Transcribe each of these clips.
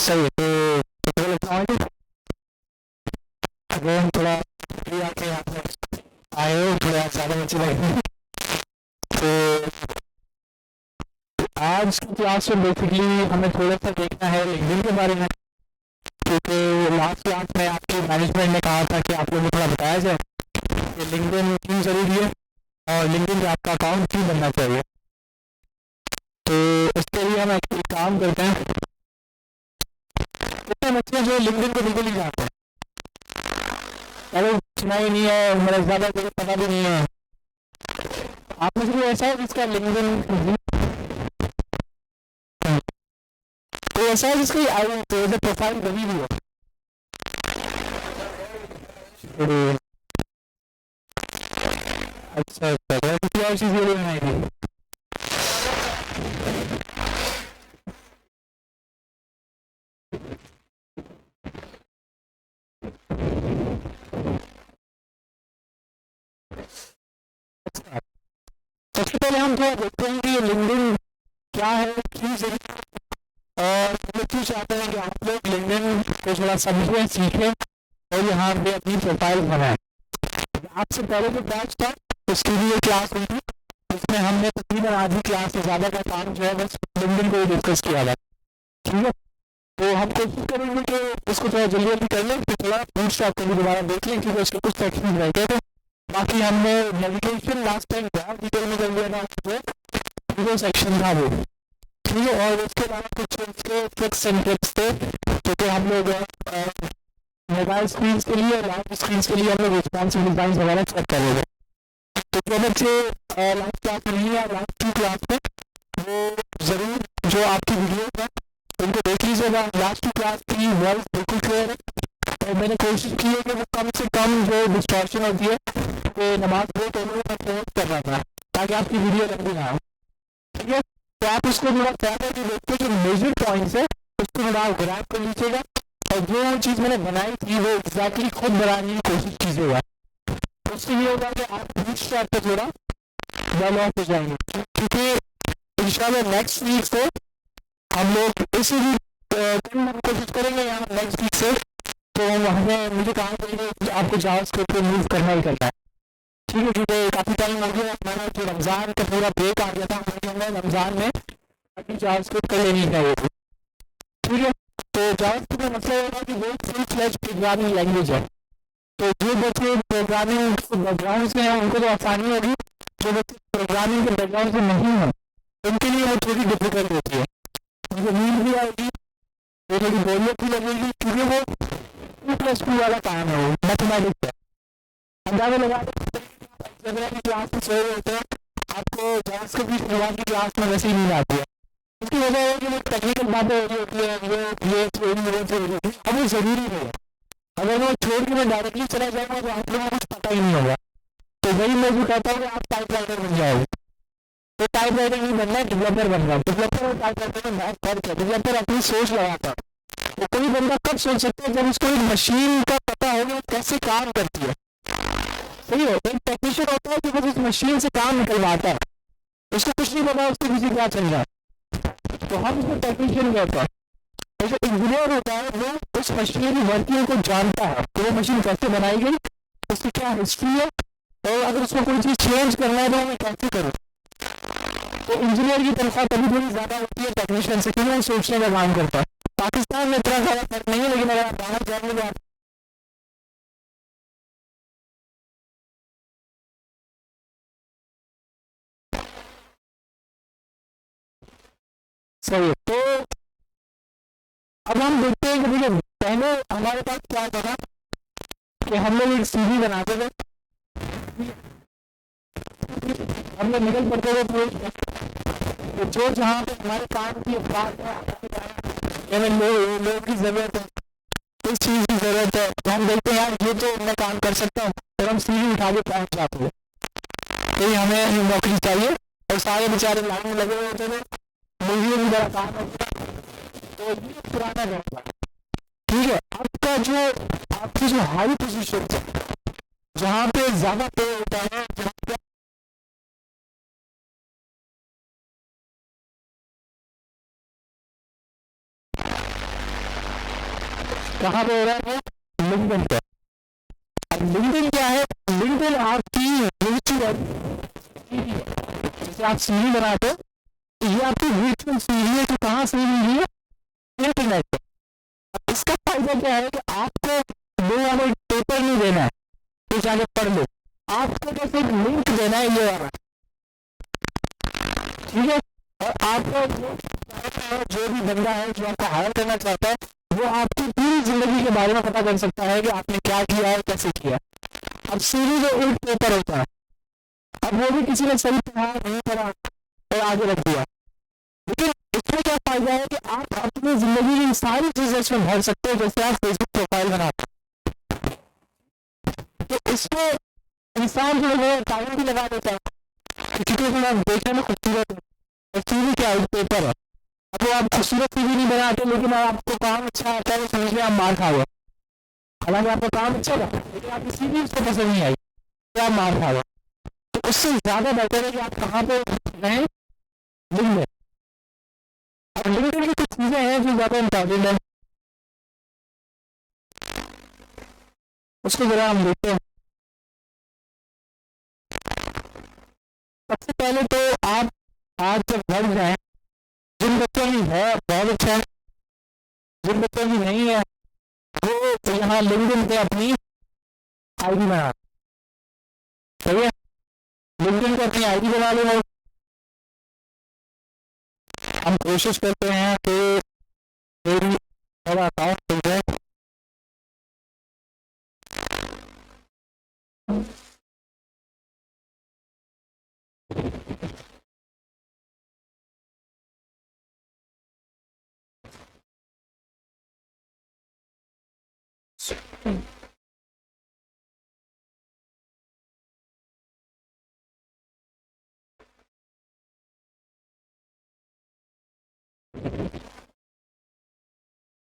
सही है। तो अगर हम थोड़ा फ्री आके यहाँ पे आए हो, थोड़ा ज़्यादा अच्छी लगे। तो आज की क्लास में बेसिकली हमें थोड़ा सा देखना है लिंक्डइन के बारे में, क्योंकि लास्ट क्लास में आपकी मैनेजमेंट ने कहा था कि आप लोगों को थोड़ा बताया जाए कि लिंक्डइन क्यों ज़रूरी है और लिंक्डइन पे आपका अकाउंट क्यों बनना चाहिए। तो इसके लिए हम एक काम करते हैं। कितने बच्चे जो लिंक्डइन को बिल्कुल नहीं जानते, अरे सुना ही नहीं है, मेरा ज़्यादा कुछ पता भी नहीं है। आप में से कोई ऐसा है जिसका लिंक्डइन, तो ऐसा है जिसकी आई तो प्रोफाइल बनी हुई है? अरे, अच्छा अच्छा, तो किसी और चीज़ के लिए बनाई थी? अच्छा, सबसे पहले हम थोड़ा देखते हैं कि ये लिंक्डइन क्या है, क्यों जरूरी है, और हम लोग क्यों चाहते हैं कि आप लोग लिंक्डइन को थोड़ा समझें, सीखें और यहाँ पे अपनी प्रोफाइल बनाएं। आपसे पहले जो बैच था उसकी भी ये क्लास हुई थी, उसमें हमने तकरीबन आधी क्लास से ज़्यादा का काम जो है बस लिंक्डइन को ही डिस्कस किया था। ठीक है, तो हम कोशिश करेंगे कि इसको थोड़ा जल्दी जल्दी कर लें, फिर थोड़ा बूटस्ट्रैप को भी दोबारा देख लें, क्योंकि उसके कुछ सेक्शन रह गए थे। बाकी हमने नेविगेशन लास्ट टाइम बहुत डिटेल में कर लिया था, जो सेक्शन था वो। ठीक है, और उसके बाद कुछ उसके ट्रिक्स एंड टिप्स थे, क्योंकि हम लोग मोबाइल स्क्रीन के लिए, लैपटॉप स्क्रीन के लिए हम लोग रिस्पॉन्सिव डिज़ाइन वगैरह चेक कर रहे थे। तो जो बच्चे लास्ट क्लास में नहीं या लास्ट 2 क्लास में, वो ज़रूर जो आपकी वीडियो है उनको देख लीजिएगा। लास्ट 2 क्लास की वॉइस बिल्कुल क्लियर है और मैंने कोशिश की है कि वो कम से कम जो डिस्टॉर्शन होती है वो नमाज पढ़े तो मैं पोस्ट कर रहा था, ताकि आपकी वीडियो लंबी ना हो। ठीक है, तो आप उसको थोड़ा ज़्यादा जो देखते जो मेजर पॉइंट्स है उसको थोड़ा आप ग्रैब कर लीजिएगा, और जो चीज़ मैंने बनाई थी वो एग्जैक्टली खुद बनाने की कोशिश कीजिएगा। उससे ये होगा कि आप बूटस्ट्रैप पे थोड़ा वेल ऑफ हो जाएंगे, क्योंकि इंशाल्लाह नेक्स्ट वीक से हम लोग इसी वीक हम कोशिश करेंगे यहाँ नेक्स्ट वीक से, तो हमें मुझे कहा कि आपको जावास्क्रिप्ट पे मूव करना ही करना है। ठीक है, क्योंकि काफ़ी टाइम हो गया, मैंने जो रमज़ान का पूरा ब्रेक आ गया था, हमें रमज़ान में अपनी जावास्क्रिप्ट कर लेनी चाहिए थी। ठीक है, तो जावास्क्रिप्ट का मतलब होगा कि वो फुल फ्लेज प्रोग्रामिंग लैंग्वेज है। तो जो बच्चे प्रोग्रामिंग बैकग्राउंड से हैं उनको तो आसानी होगी, जो बच्चे प्रोग्रामिंग के बैकग्राउंड से नहीं हैं उनके लिए वो थोड़ी डिफिकल्ट होती है। उनको नींद भी आएगी, वो थोड़ी बोरियत भी लगेगी, क्योंकि वो 2+2 वाला काम है, वो मैथमेटिक्स है। अंदाजा लगा की क्लास में सोए होते हैं, आपको जावास्क्रिप्ट की शुरुआत की क्लास में वैसे ही नींद आती है। उसकी वजह है कि वो टेक्निकल बातें हो रही होती है, ये थ्योरी वो थ्योरी, अब वो ज़रूरी नहीं है। अगर वो छोड़ के मैं डायरेक्टली चला जाऊँगा तो आप लोगों को कुछ पता ही नहीं होगा। तो वही मैं जो कहता हूँ कि आप टाइप राइटर बन जाओगे, तो टाइप राइटर नहीं बनना है, डेवलपर बन रहा है। डेवलपर और टाइप राइटर में बहुत फर्क है। डेवलपर अपनी सोच लगाता है, तो कोई बंदा कब सोच सकता है जब उसको एक मशीन का पता होगा वो कैसे काम करती है। सही है, एक टेक्नीशियन होता है कि बस उस मशीन से काम निकलवाता है, उसको कुछ नहीं पता उसके पीछे क्या चल रहा है, तो हम उसको टेक्नीशियन कहते हैं। और जो इंजीनियर होता है वो उस मशीन की वर्किंग को जानता है कि वो मशीन कैसे बनाई गई, उसकी क्या हिस्ट्री है, और अगर उसको कोई चीज़ चेंज करना है तो मैं कैसे करूँ। तो इंजीनियर की तनख्वाह कभी थोड़ी ज़्यादा होती है टेक्नीशियन से, क्योंकि वो सोचने का काम करता है। पाकिस्तान में इतना ज़्यादा फर्क नहीं है, लेकिन अगर आप बाहर जाएंगे तो आप सही है। तो अब हम देखते हैं कि देखिए पहले हमारे पास क्या होता था कि हम लोग एक सीवी बनाते थे, हम लोग निकल पड़ते थे पूरे, तो जो जहाँ पे हमारे काम की बात है, हमें लोगों की ज़रूरत है, इस चीज़ की ज़रूरत है, तो हम देखते हैं यार ये तो मैं काम कर सकता हूँ, और हम सीवी उठा के पहुँच जाते हैं, तो ये हमें नौकरी चाहिए। और सारे बेचारे लाइन में लगे हुए होते थे, मुझे भी बड़ा काम होता है। तो ये पुराना दौर था। ठीक है, आपका जो आपकी जो हाई पोजीशन है, जहाँ पे ज़्यादा पे होता है, जहाँ पे कहाँ पे हो रहा है वो, लिंक्डइन पे। अब लिंक्डइन क्या है, लिंक्डइन आपकी वर्चुअल, जैसे आप सीवी बनाते हो, तो ये आपकी वर्चुअल सीवी है, तो कहाँ से मिली है, इंटरनेट पे। अब इसका फायदा क्या है कि आपको दो वाले पेपर नहीं देना है तो जाके पढ़ लो, आपको बस एक लिंक देना है ये वाला, ठीक है। और आपका जो भी बंदा है जो आपको हायर करना चाहता है, वो आपकी पूरी जिंदगी के बारे में पता कर सकता है कि आपने क्या किया है, कैसे किया। अब सीवी जो एक पेपर होता है, अब वो भी किसी ने सही पढ़ा नहीं पढ़ा और आगे रख दिया, लेकिन इसमें क्या फायदा है कि आप अपनी जिंदगी की सारी चीजें इसमें भर सकते हो, जैसे आप फेसबुक प्रोफाइल बनाते हो, तो इसमें इंसान जो है टाइम भी लगा देता है, क्योंकि थोड़ा देखने में खूबसूरत है, और सीवी क्या है, पेपर है। अब वो आप खूबसूरत सीवी नहीं बनाते, लेकिन आपको काम अच्छा आता है, तो समझ में आप मार खाओगे। हालांकि आपका काम अच्छा था, लेकिन आपकी सीवी उसको पसंद नहीं आई, तो आप मार खाओगे। तो उससे ज्यादा बेहतर है कि आप कहाँ पे रहें, लिंक्डइन। अब लिंक्डइन की कुछ चीजें हैं जो ज्यादा इंपॉर्टेंट है, उसको जरा हम देखते हैं। सबसे पहले तो आप आज जब घर जाए, जिन बच्चों की है बहुत अच्छा है, जिन बच्चों की नहीं है वो तो यहाँ लिंक्डइन पे अपनी आईडी बना, सही है, लिंक्डइन पे अपनी आईडी बना लो। हम कोशिश करते हैं कि मेरी मेरा अकाउंट खुल जाए।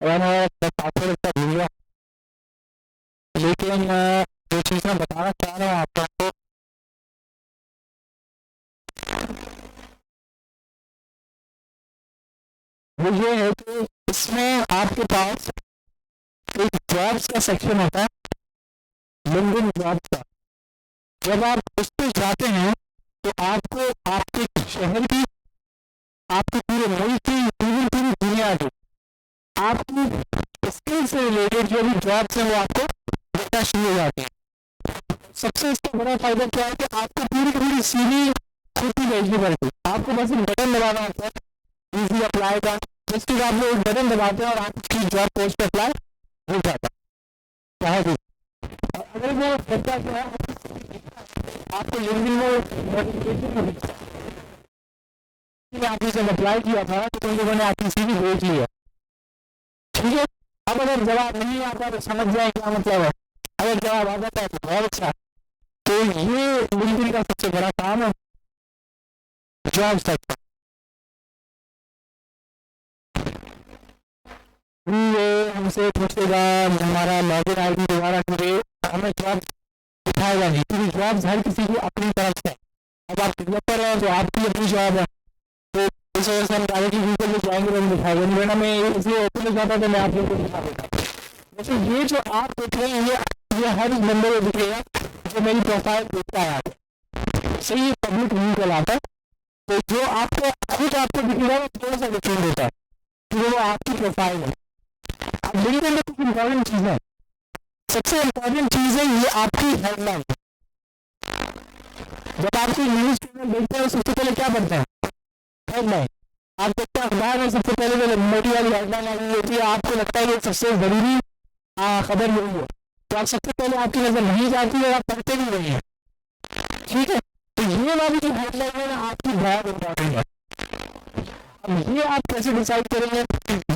मैं पासवर्ड इसका भूल गया, लेकिन जो चीज़ मैं बताना चाह रहा हूँ आपको, वो ये है कि इसमें आपके पास एक जॉब्स का सेक्शन होता है, लिंक्डइन जॉब्स का। जब आप उस पर जाते हैं तो आपको आपके शहर की, आपके पूरे मुल्क की, पूरी पूरी दुनिया की आपकी स्किल से रिलेटेड जो भी जॉब्स हैं वो आपको देखना शुरू हो जाते हैं। सबसे इसका बड़ा फायदा क्या है कि आपको पूरी पूरी सीवी खुद ही भेजनी पड़ती है, आपको बस एक बटन दबाना होता है, इजी अप्लाई का, जस्ट आप लोग एक बटन दबाते हैं और आपकी जॉब पोस्ट पे अप्लाई हो जाता है, चाहे भी। और अगर वो बच्चा जो है आपको लिंक्डइन में नोटिफिकेशन में दिखता है, आपने जब अप्लाई किया था तो उन लोगों ने आपकी सीवी भेज ली है, ठीक है। अब अगर जवाब नहीं आता तो समझ जाए क्या मतलब है, अगर जवाब आ जाता है तो बहुत अच्छा। तो ये लिंक्डइन का सबसे बड़ा काम है जॉब सेक्टर। ये हमसे पूछेगा हमारा लॉगिन आईडी दोबारा करिए, हमें जॉब दिखाएगा नहीं, क्योंकि जॉब्स हर किसी की अपनी तरफ से। अब आप डेवलपर हैं तो आपकी अपनी जॉब है, तो इस वजह से हम डायरेक्टली गूगल में जाएंगे तो दिखाएगा नहीं, वरना मैं इसलिए ओपन हो जाता तो मैं आप लोगों को दिखा देता। वैसे ये जो आप देख रहे हैं ये हर उस बंदे को दिखेगा जो मेरी प्रोफाइल देखता है, सही पब्लिक व्यू कहलाता है। तो जो आपको खुद आपको दिखेगा वो थोड़ा सा डिफरेंट होता है, क्योंकि वो आपकी प्रोफाइल है। अब लिंक्डइन में कुछ इंपॉर्टेंट चीज़ है, सबसे इंपॉर्टेंट चीज़ है ये आपकी हेडलाइन। जब आपको न्यूज चैनल देखते हैं सबसे पहले क्या पढ़ते हैं, हेडलाइन। आप देखते हैं अखबार में सबसे पहले जो मोटी वाली हेडलाइन आ रही होती है, आपको लगता है कि सबसे जरूरी खबर यही है, तो आप सबसे पहले आपकी नजर नहीं जाती है और आप पढ़ते भी नहीं है, ठीक है। तो ये वाली जो हेडलाइन है ना आपकी बहुत इंपॉर्टेंट है। अब ये आप कैसे डिसाइड करेंगे,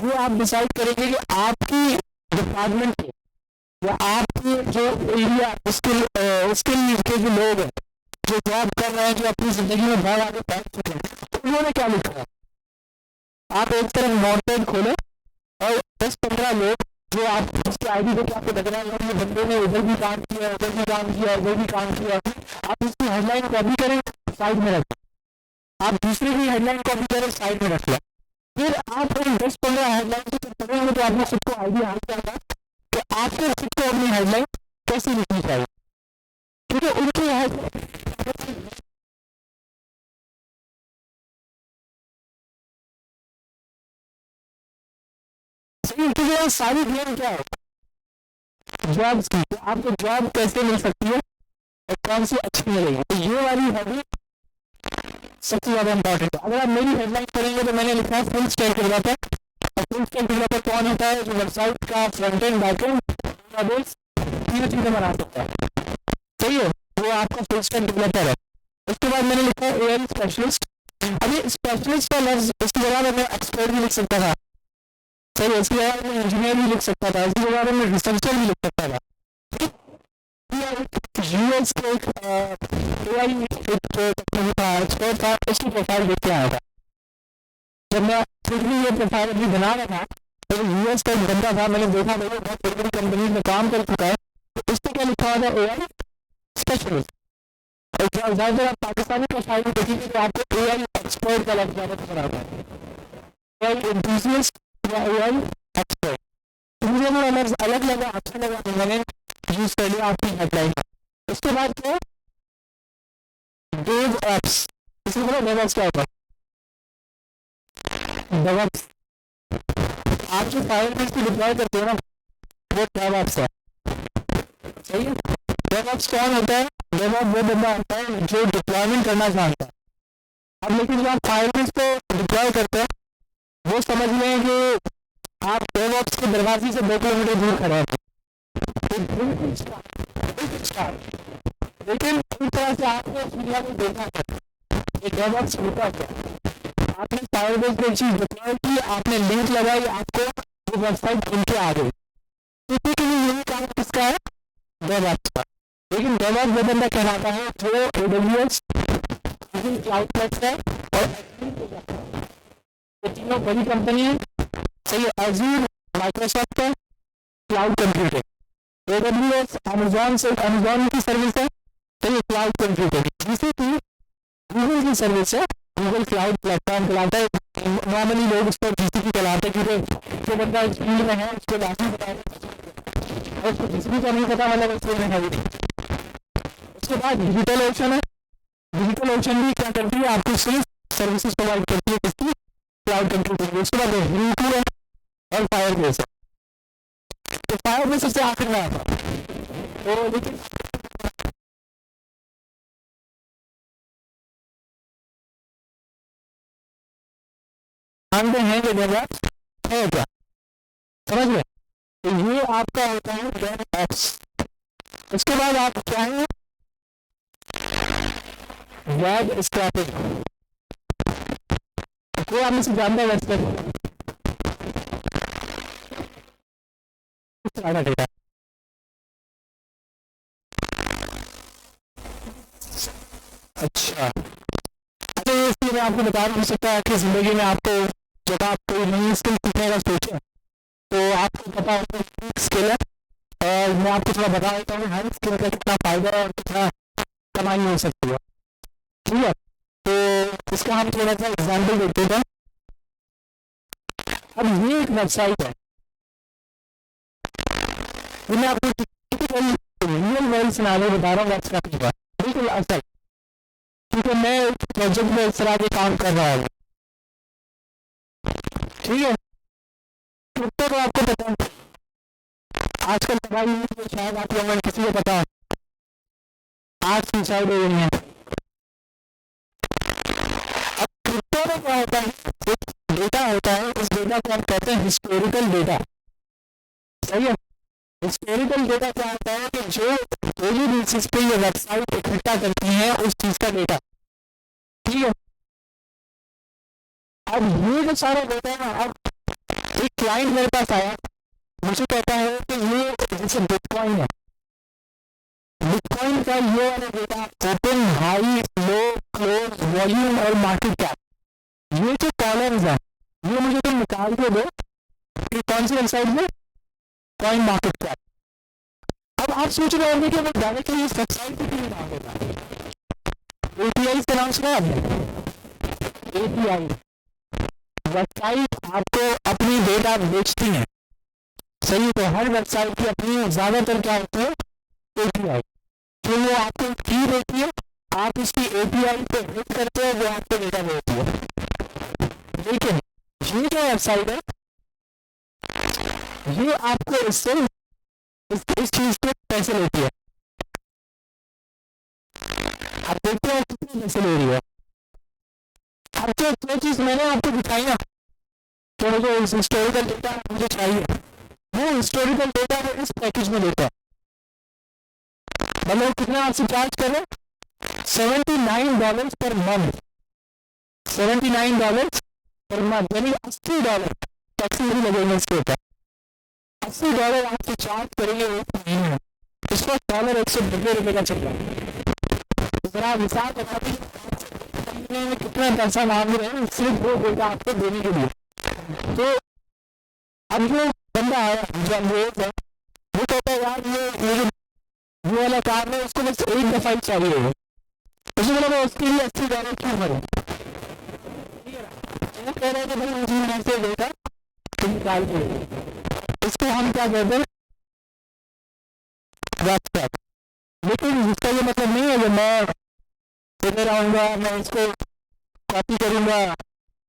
ये आप डिसाइड करेंगे कि आपकी डिपार्टमेंट के या आपके जो एरिया स्किल के जो लोग हैं जो जॉब कर रहे हैं, जो अपनी जिंदगी में बहुत आगे पहुंच चुके हैं, तो उन्होंने क्या लिखा है। आप एक तरफ नोटपैड खोलें और 10-15 लोग जो आप उसकी आईडी देख के आपको लग रहा है ये बंदे ने इधर भी काम किया, उधर भी काम किया, उधर भी काम किया, आप उसकी हेडलाइन कॉपी करें, साइड में रखें। आप दूसरे की हेडलाइन कॉपी करें, साइड में रख लें। फिर आप इन 10-15 हेडलाइन से पढ़ेंगे तो आपने सबको आइडिया आ जाएगा सही, क्योंकि यहाँ सारी गेम क्या है, जॉब्स की। तो आपको जॉब कैसे मिल सकती है और कौन सी अच्छी मिलेगी, तो ये वाली हैबिट सबसे ज्यादा इंपॉर्टेंट है। अगर आप मेरी हेडलाइन करेंगे तो मैंने लिखा है फुल स्टैक डेवलपर। और फुल स्टैक डेवलपर कौन होता है, जो वेबसाइट का front end back and database तीनों चीजें बना सकता है, सही है, वो आपका फुल स्टैक डेवलपर है। उसके बाद मैंने लिखा है एआई स्पेशलिस्ट। अभी स्पेशलिस्ट का लफ्ज, इसकी जगह मैं एक्सपर्ट भी लिख सकता था, सही है, इसकी जगह मैं इंजीनियर भी लिख सकता था, इसकी जगह मैं रिसर्चर भी लिख सकता था। यूएस के एक एआई एक्सपर्ट था, उसकी प्रोफाइल देख के आया था। जब मैं खुद भी ये प्रोफाइल अपनी बना रहा था तो यूएस का एक बंदा था, मैंने देखा भाई बहुत बड़ी बड़ी कंपनी में काम कर चुका है, तो उसने क्या लिखा हुआ था, एआई स्पेशलिस्ट। और ज्यादातर आप पाकिस्तानी प्रोफाइल में देखेंगे तो आपको एआई एक्सपर्ट का लफ्ज ज्यादा पकड़ा होता है, एआई एंथुसियास्ट या एआई एक्सपर्ट। तो मुझे वो लफ्ज अलग लगा, अच्छा लगा, तो मैंने यूज कर लिया आपकी हेडलाइन। उसके बाद क्या, डेव एप्स, इसमें बोला डेवऑप्स क्या होता है, डेवऑप्स। आप जो फायरबेस को डिप्लॉय करते हो ना, वो डेवऑप्स है, सही है। डेवऑप्स कौन होता है, डेवऑप्स वो बंदा होता है जो डिप्लॉयमेंट करना चाहता है। अब लेकिन जब आप फायरबेस को डिप्लॉय करते हैं, वो समझ लें कि आप डेवऑप्स के दरवाजे से 2 किलोमीटर दूर खड़े हैं, लेकिन इस तरह से आपने इस दुनिया को देखा है, ये डेवऑप्स होता क्या। आपने फायरबेस में एक चीज डिप्लॉय की, आपने लिंक लगाई, आपको वो वेबसाइट खुल के आ गई, किसी के लिए यही काम किसका है, डेवऑप्स का। लेकिन डेवऑप्स वो बंदा कहलाता है जो एडब्ल्यूएस, गूगल क्लाउड प्लेटफॉर्म और ये तीनों बड़ी कंपनी है, सही है, एज़ूर माइक्रोसॉफ्ट है, क्लाउड कंप्यूटिंग। एडब्ल्यूएस अमेजॉन से, अमेजॉन की सर्विस है, तो ये क्लाउड कंप्यूटिंग। जिसे कि गूगल की सर्विस है, गूगल क्लाउड प्लेटफॉर्म चलाता है। नॉर्मली लोग उस पर जीसीपी चलाते हैं, क्योंकि जो बंदा इस फील्ड में है उसको लाजमी पता है, और उसको जीसीपी का नहीं पता, मतलब उस फील्ड में है भी नहीं। उसके बाद डिजिटल ओशन है, डिजिटल ओशन भी क्या करती है, आपको सिर्फ सर्विसेज प्रोवाइड करती है, किसकी, क्लाउड कंप्यूटिंग। उसके बाद यूट्यूब है और फायरबेस है। तो फायरबेस सबसे आखिर में आता है, तो लेकिन जानते हैं कि डेवऑप्स है क्या, समझ गए। तो ये आपका होता है डेवऑप्स। उसके बाद आप क्या है, वेब स्क्रैपिंग। कोई आप में से जानता है वेब स्क्रैपिंग, डेटा, अच्छा, तो इसलिए मैं आपको बता नहीं सकता है कि जिंदगी में आपको जब आप कोई नई स्किल सीखने का सोचें तो आपको पता होता है स्किल है, और मैं आपको थोड़ा बता देता हूँ हर स्किल का कितना फायदा है और कितना कमाई हो सकती है, ठीक है। तो इसका हम थोड़ा सा एग्जाम्पल देखते हैं। अब ये एक वेबसाइट है, मैं आपको टिपिकल रियल वर्ल्ड सिनेरियो बता रहा हूँ वेबसाइट का, बिल्कुल असल, क्योंकि मैं एक प्रोजेक्ट में इस तरह के काम कर रहा हूँ, ठीक है। क्रिप्टो तो आपको पता है आजकल तबाही हुई है, शायद आप लोगों में किसी को पता है, आज सुसाइड हो गई है। अब क्रिप्टो में क्या होता है, एक डेटा होता है, उस डेटा को हम कहते हैं हिस्टोरिकल डेटा, सही है। हिस्टोरिकल डेटा क्या होता है कि जो डेली बेसिस पे ये वेबसाइट इकट्ठा करती है उस चीज का डेटा, ठीक है। अब ये जो सारा डेटा है ना, अब एक क्लाइंट मेरे पास आया, मुझे कहता है कि ये जैसे बिटकॉइन है, बिटकॉइन का ये वाला डेटा ओपन, हाई, लो, क्लोज, वॉल्यूम और मार्केट कैप, ये जो कॉलम्स है ये मुझे तुम निकाल के दो कि कौन सी वेबसाइट में, कॉइन मार्केट कैप। अब आप सोच रहे होंगे कि वो डायरेक्टली इस वेबसाइट पे क्यों डाल देता है, एपीआई का नाम सुना आपने, एपीआई वेबसाइट आपको अपनी डेटा बेचती है, सही। तो हर वेबसाइट की अपनी ज्यादातर क्या होती है, एपीआई, तो वो आपको फी देती है, आप इसकी एपीआई पे हिट करते हो, वो आपको डेटा देती है। लेकिन ये जो वेबसाइट है ये आपको इससे इस चीज के पैसे लेती है। आप देखते हैं कितने पैसे ले रही है। अब जो चीज मैंने आपको दिखाई ना कि मुझे हिस्टोरिकल डेटा मुझे चाहिए, वो हिस्टोरिकल डेटा वो इस पैकेज में देता है। मतलब कितना आपसे चार्ज कर रहे हैं, $79 पर मंथ, $79 पर मंथ, यानी $80 टैक्सी भी लगेंगे इसके ऊपर। $80 आपसे चार्ज करेंगे एक महीने में। इस वक्त $190 का चल रहा है। जरा हिसाब बता दीजिए में कितना पैसा मांग रहे हैं सिर्फ वो डेटा आपको देने के लिए। तो अब जो बंदा आया जो अंग्रेज है वो कहता है यार ये वाला काम है, उसको बस एक दफा ही चाहिए है, उसने बोला मैं उसके लिए $80 क्यों भरूं। वो कह रहे हैं कि भाई मुझे ऐसे डेटा तुम निकाल के, इसको हम क्या कहते हैं व्हाट्सएप। लेकिन इसका ये मतलब नहीं है कि मैं इधर आऊंगा, मैं इसको कॉपी करूंगा,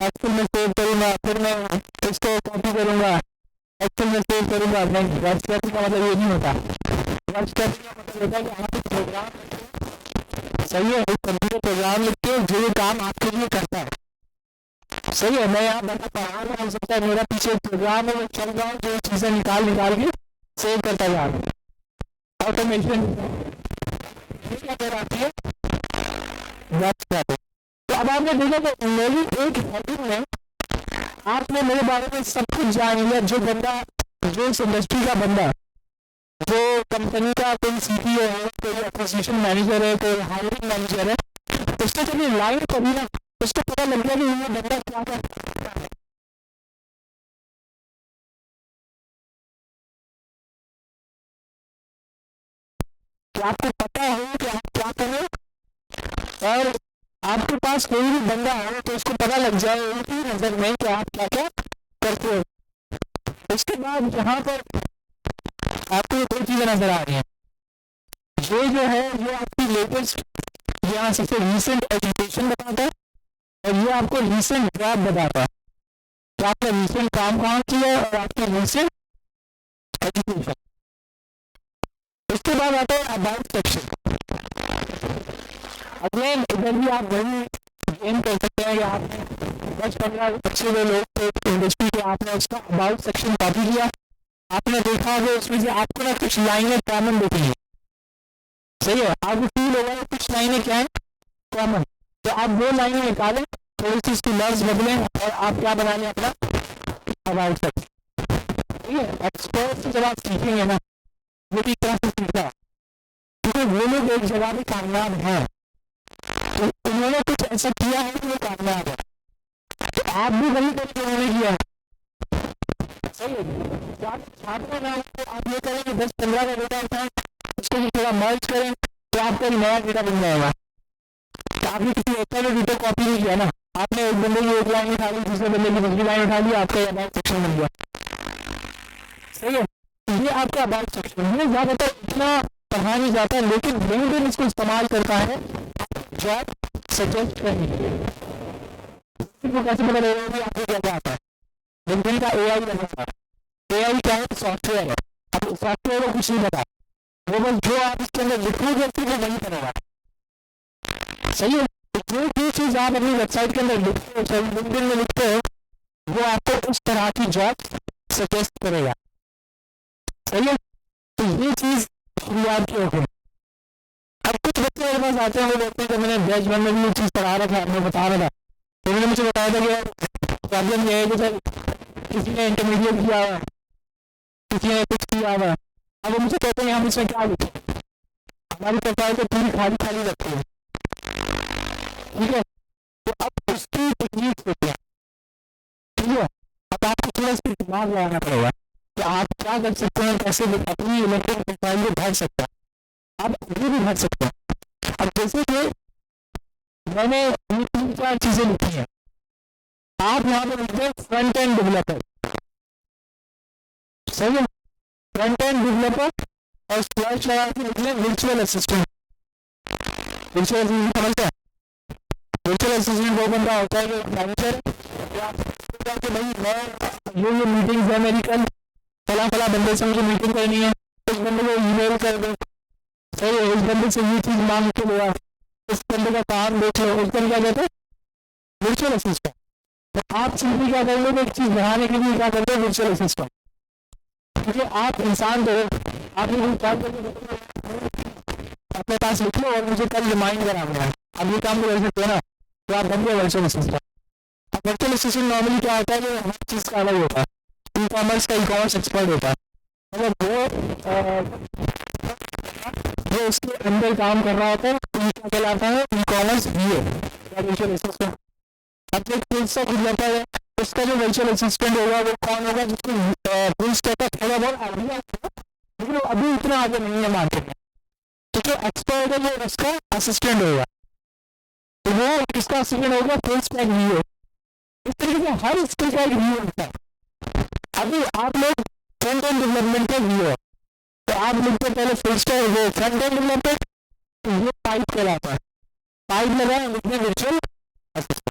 एक्सेल में सेव करूंगा, फिर मैं इसको कॉपी करूंगा, एक्सेल में सेव करूंगा। नहीं, व्हाट्सएप का मतलब ये नहीं होता। व्हाट्सएप का मतलब होता है कि आप एक प्रोग्राम, सही है, एक कंप्यूटर प्रोग्राम लिख के जो ये काम आपके लिए करता है। सही है, मैं यहाँ बैठा पढ़ा रहा हो सकता है मेरा पीछे एक प्रोग्राम है, वो चल रहा है जो चीजें निकाल के सेव करता जा रहा है, ऑटोमेशन क्या कराती है व्हाट्सएप। तो अब आपने देखा कि मेरी एक हेडिंग में आपने मेरे बारे में सब कुछ जान लिया। जो बंदा, जो इस इंडस्ट्री का बंदा, जो कंपनी का कोई सीपीओ है, कोई एक्विजिशन मैनेजर है, कोई हायरिंग मैनेजर है, उससे जब ये लाइन पड़ी ना, उसको पता लग गया कि ये बंदा क्या करता है। क्या आपको पता है कि आप क्या करें, और आपके पास कोई भी बंदा है तो उसको पता लग जाए उनकी नजर में कि आप क्या क्या करते हो। उसके बाद यहाँ पर आपको ये दो चीजें नजर आ रही हैं। ये जो है ये आपकी लेटेस्ट, यहाँ सबसे रिसेंट एजुकेशन बताता है, और ये आपको रिसेंट जॉब बताता है कि आपने रिसेंट काम कहाँ किया और आपकी रिसेंट एजुकेशन। उसके बाद आता है अबाउट सेक्शन। अगेन इधर भी आप वही गेम कर सकते हैं कि आपने 10-15 अच्छे हुए लोग थे इंडस्ट्री के, आपने उसका अबाउट सेक्शन कॉपी किया, आपने देखा कि उसमें से आपको ना कुछ लाइनें कॉमन दिखी हैं। सही है, आपको फील होगा कुछ लाइनें क्या है कॉमन, तो आप वो लाइनें निकालें, थोड़ी सी उसकी लफ्ज बदलें और आप क्या बना लें अपना अबाउट सेक्शन। ठीक है, एक्सपर्ट से जब आप सीखेंगे ना, वो भी तरह से सीखता है, क्योंकि वो लोग एक जगह पे कामयाब हैं, तो उन्होंने कुछ ऐसा किया है कि वो कामयाब है, तो आप भी वही करके उन्होंने किया है। सही है, छात्र ना तो आप ये करें कि 10-15 का डेटा उठाएं, उसको थोड़ा मर्ज करें तो आपका एक नया डेटा बन जाएगा। तो आपने किसी एक का डेटा कॉपी नहीं किया ना, आपने एक बंदे की एक लाइन उठा ली, दूसरे बंदे की दूसरी लाइन उठा ली, आपका अबाउट सेक्शन बन गया। सही है, ये आपका अबाउट सेक्शन है। ज्यादातर इतना पढ़ा नहीं जाता है, लेकिन लिंक्डइन इसको इस्तेमाल करता है जॉब सजेस्ट करने के लिए। कैसे पता लगेगा कि आपको क्या क्या आता है। लिंक्डइन का एआई लगा है, एआई क्या है, सॉफ्टवेयर है। अब सॉफ्टवेयर को कुछ नहीं पता, वो बस जो आप इसके अंदर लिखोगे फिर वो वही करेगा। सही है, तो जो चीज आप अपनी वेबसाइट के अंदर लिखते हो, लिंक्डइन में लिखते हो, वो आपको उस तरह की जॉब सजेस्ट करेगा। सही है, तो ये चीज शुरुआत की होगी। अब कुछ बच्चे मेरे पास आते हैं, वो बोलते हैं कि मैंने बैच 1 में भी ये चीज पढ़ा रखा है, मैं बता रहा था, तो उन्होंने मुझे बताया था कि प्रॉब्लम ये है कि सर किसी ने इंटरमीडिएट किया हुआ है, किसी ने कुछ किया हुआ है, अब वो मुझे कहते हैं हम इसमें क्या लिखें, हमारी प्रोफाइल तो पूरी खाली खाली रखती है। ठीक है, तो अब उसकी टेक्निक होती है। ठीक है, अब आपको थोड़ा इस पर दिमाग लगाना पड़ेगा कि आप क्या कर सकते हैं, कैसे अपनी लिंक्डइन प्रोफाइल को भर सकते हैं, आप ये भी भर सकते हैं। अब जैसे कि मैंने ये 3-4 चीजें लिखी हैं, आप यहाँ पे लिखते हैं फ्रंट एंड डेवलपर। सही है, फ्रंट एंड डेवलपर और स्लैश लगा के लिख लें वर्चुअल असिस्टेंट। वर्चुअल असिस्टेंट समझते हैं, वर्चुअल असिस्टेंट वो बंदा होता है जो मैनेजर कि भाई मैं ये मीटिंग्स है मेरी कल, फला फला बंदे से मुझे मीटिंग करनी है, उस बंदे को ईमेल कर दो, सही है, उस बंदे से ये चीज़ मांग के लो, उस बंदे का काम देख लो, उस बंदे क्या कहते हैं वर्चुअल असिस्टेंट। तो आप सिंपली क्या कर लो, एक चीज़ बढ़ाने के लिए क्या करते हैं वर्चुअल असिस्टेंट, क्योंकि आप इंसान तो आप ये क्या अपने पास लिख लो और मुझे कल रिमाइंड कराना है, अब ये काम कर सकते हो ना, तो आप बन गए वर्चुअल असिस्टेंट। अब वर्चुअल असिस्टेंट नॉर्मली क्या होता है कि हर चीज़ का अलग होता है, ई कॉमर्स का ई कॉमर्स एक्सपर्ट होता है, मतलब वो उसके अंदर काम कर रहा होता है, तो क्या कहलाता है ई कॉमर्स वीओ या वर्चुअल असिस्टेंट। अब जो फुल स्टैक डेवलपर है उसका जो वर्चुअल असिस्टेंट होगा वो कौन होगा, जिसको फुल स्टैक का थोड़ा बहुत आइडिया है लेकिन अभी इतना आगे नहीं है मार्केट में, तो जो एक्सपर्ट है वो उसका असिस्टेंट होगा, तो वो किसका असिस्टेंट होगा, फुल स्टैक वीओ। इस तरीके से हर स्किल का एक वीओ होता है। अभी आप लोग फ्रंट एंड डेवलपमेंट का वीओ है, तो आप लिखते पहले फुल स्टैक वो फ्रंट एंड डेवलपमेंट, तो ये पाइप कहलाता है, पाइप लगाए लिखने वर्चुअल असिस्टेंट।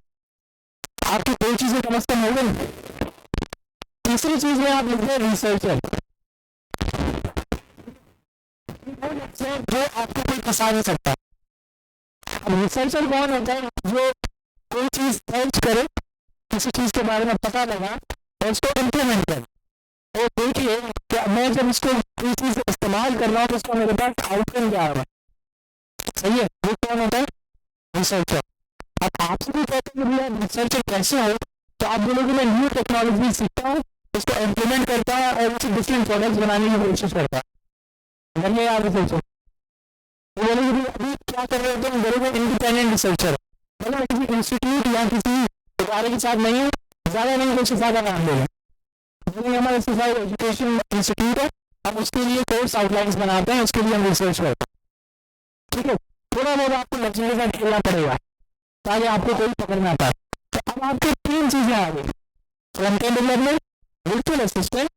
आपकी दो चीजें कम से कम हो गई। तीसरी चीज में आप लिखते हैं रिसर्चर, जो आपको कोई फंसा नहीं सकता। अब रिसर्चर कौन होता है, जो कोई चीज सर्च करे, किसी चीज के बारे में पता लगा और उसको इम्प्लीमेंट करे और देखिए कि मैं जब इसको कोई चीज इस्तेमाल कर रहा हूँ तो उसका मेरे पास आउटकम क्या आ रहा है, सही है, वो कौन होता है, रिसर्चर। अब आपसे भी कहते हैं कि भैया रिसर्चर कैसे हो, तो आप बोलोगे मैं न्यू टेक्नोलॉजी सीखता हूँ, उसको इम्प्लीमेंट करता है और उसे डिफरेंट प्रोडक्ट्स बनाने की कोशिश करता है, बनिए आप रिसर्चर। तो बोलोगे अभी क्या कर रहे हो तुम, बोलोगे इंडिपेंडेंट रिसर्चर, मतलब मैं किसी इंस्टीट्यूट या किसी इदारे के साथ नहीं हूँ, ज़्यादा नहीं कुछ ज़्यादा काम ले लें, हमारा सोसाइटी एजुकेशन इंस्टीट्यूट है, हम उसके लिए कोर्स आउटलाइंस बनाते हैं, उसके लिए हम रिसर्च करते हैं, ठीक है। थोड़ा बहुत आपको लक्ष्य के साथ खेलना पड़ेगा ताकि आपको कोई पकड़ ना पाए। तो अब आपके तीन चीजें आ गई, front end development, virtual assistant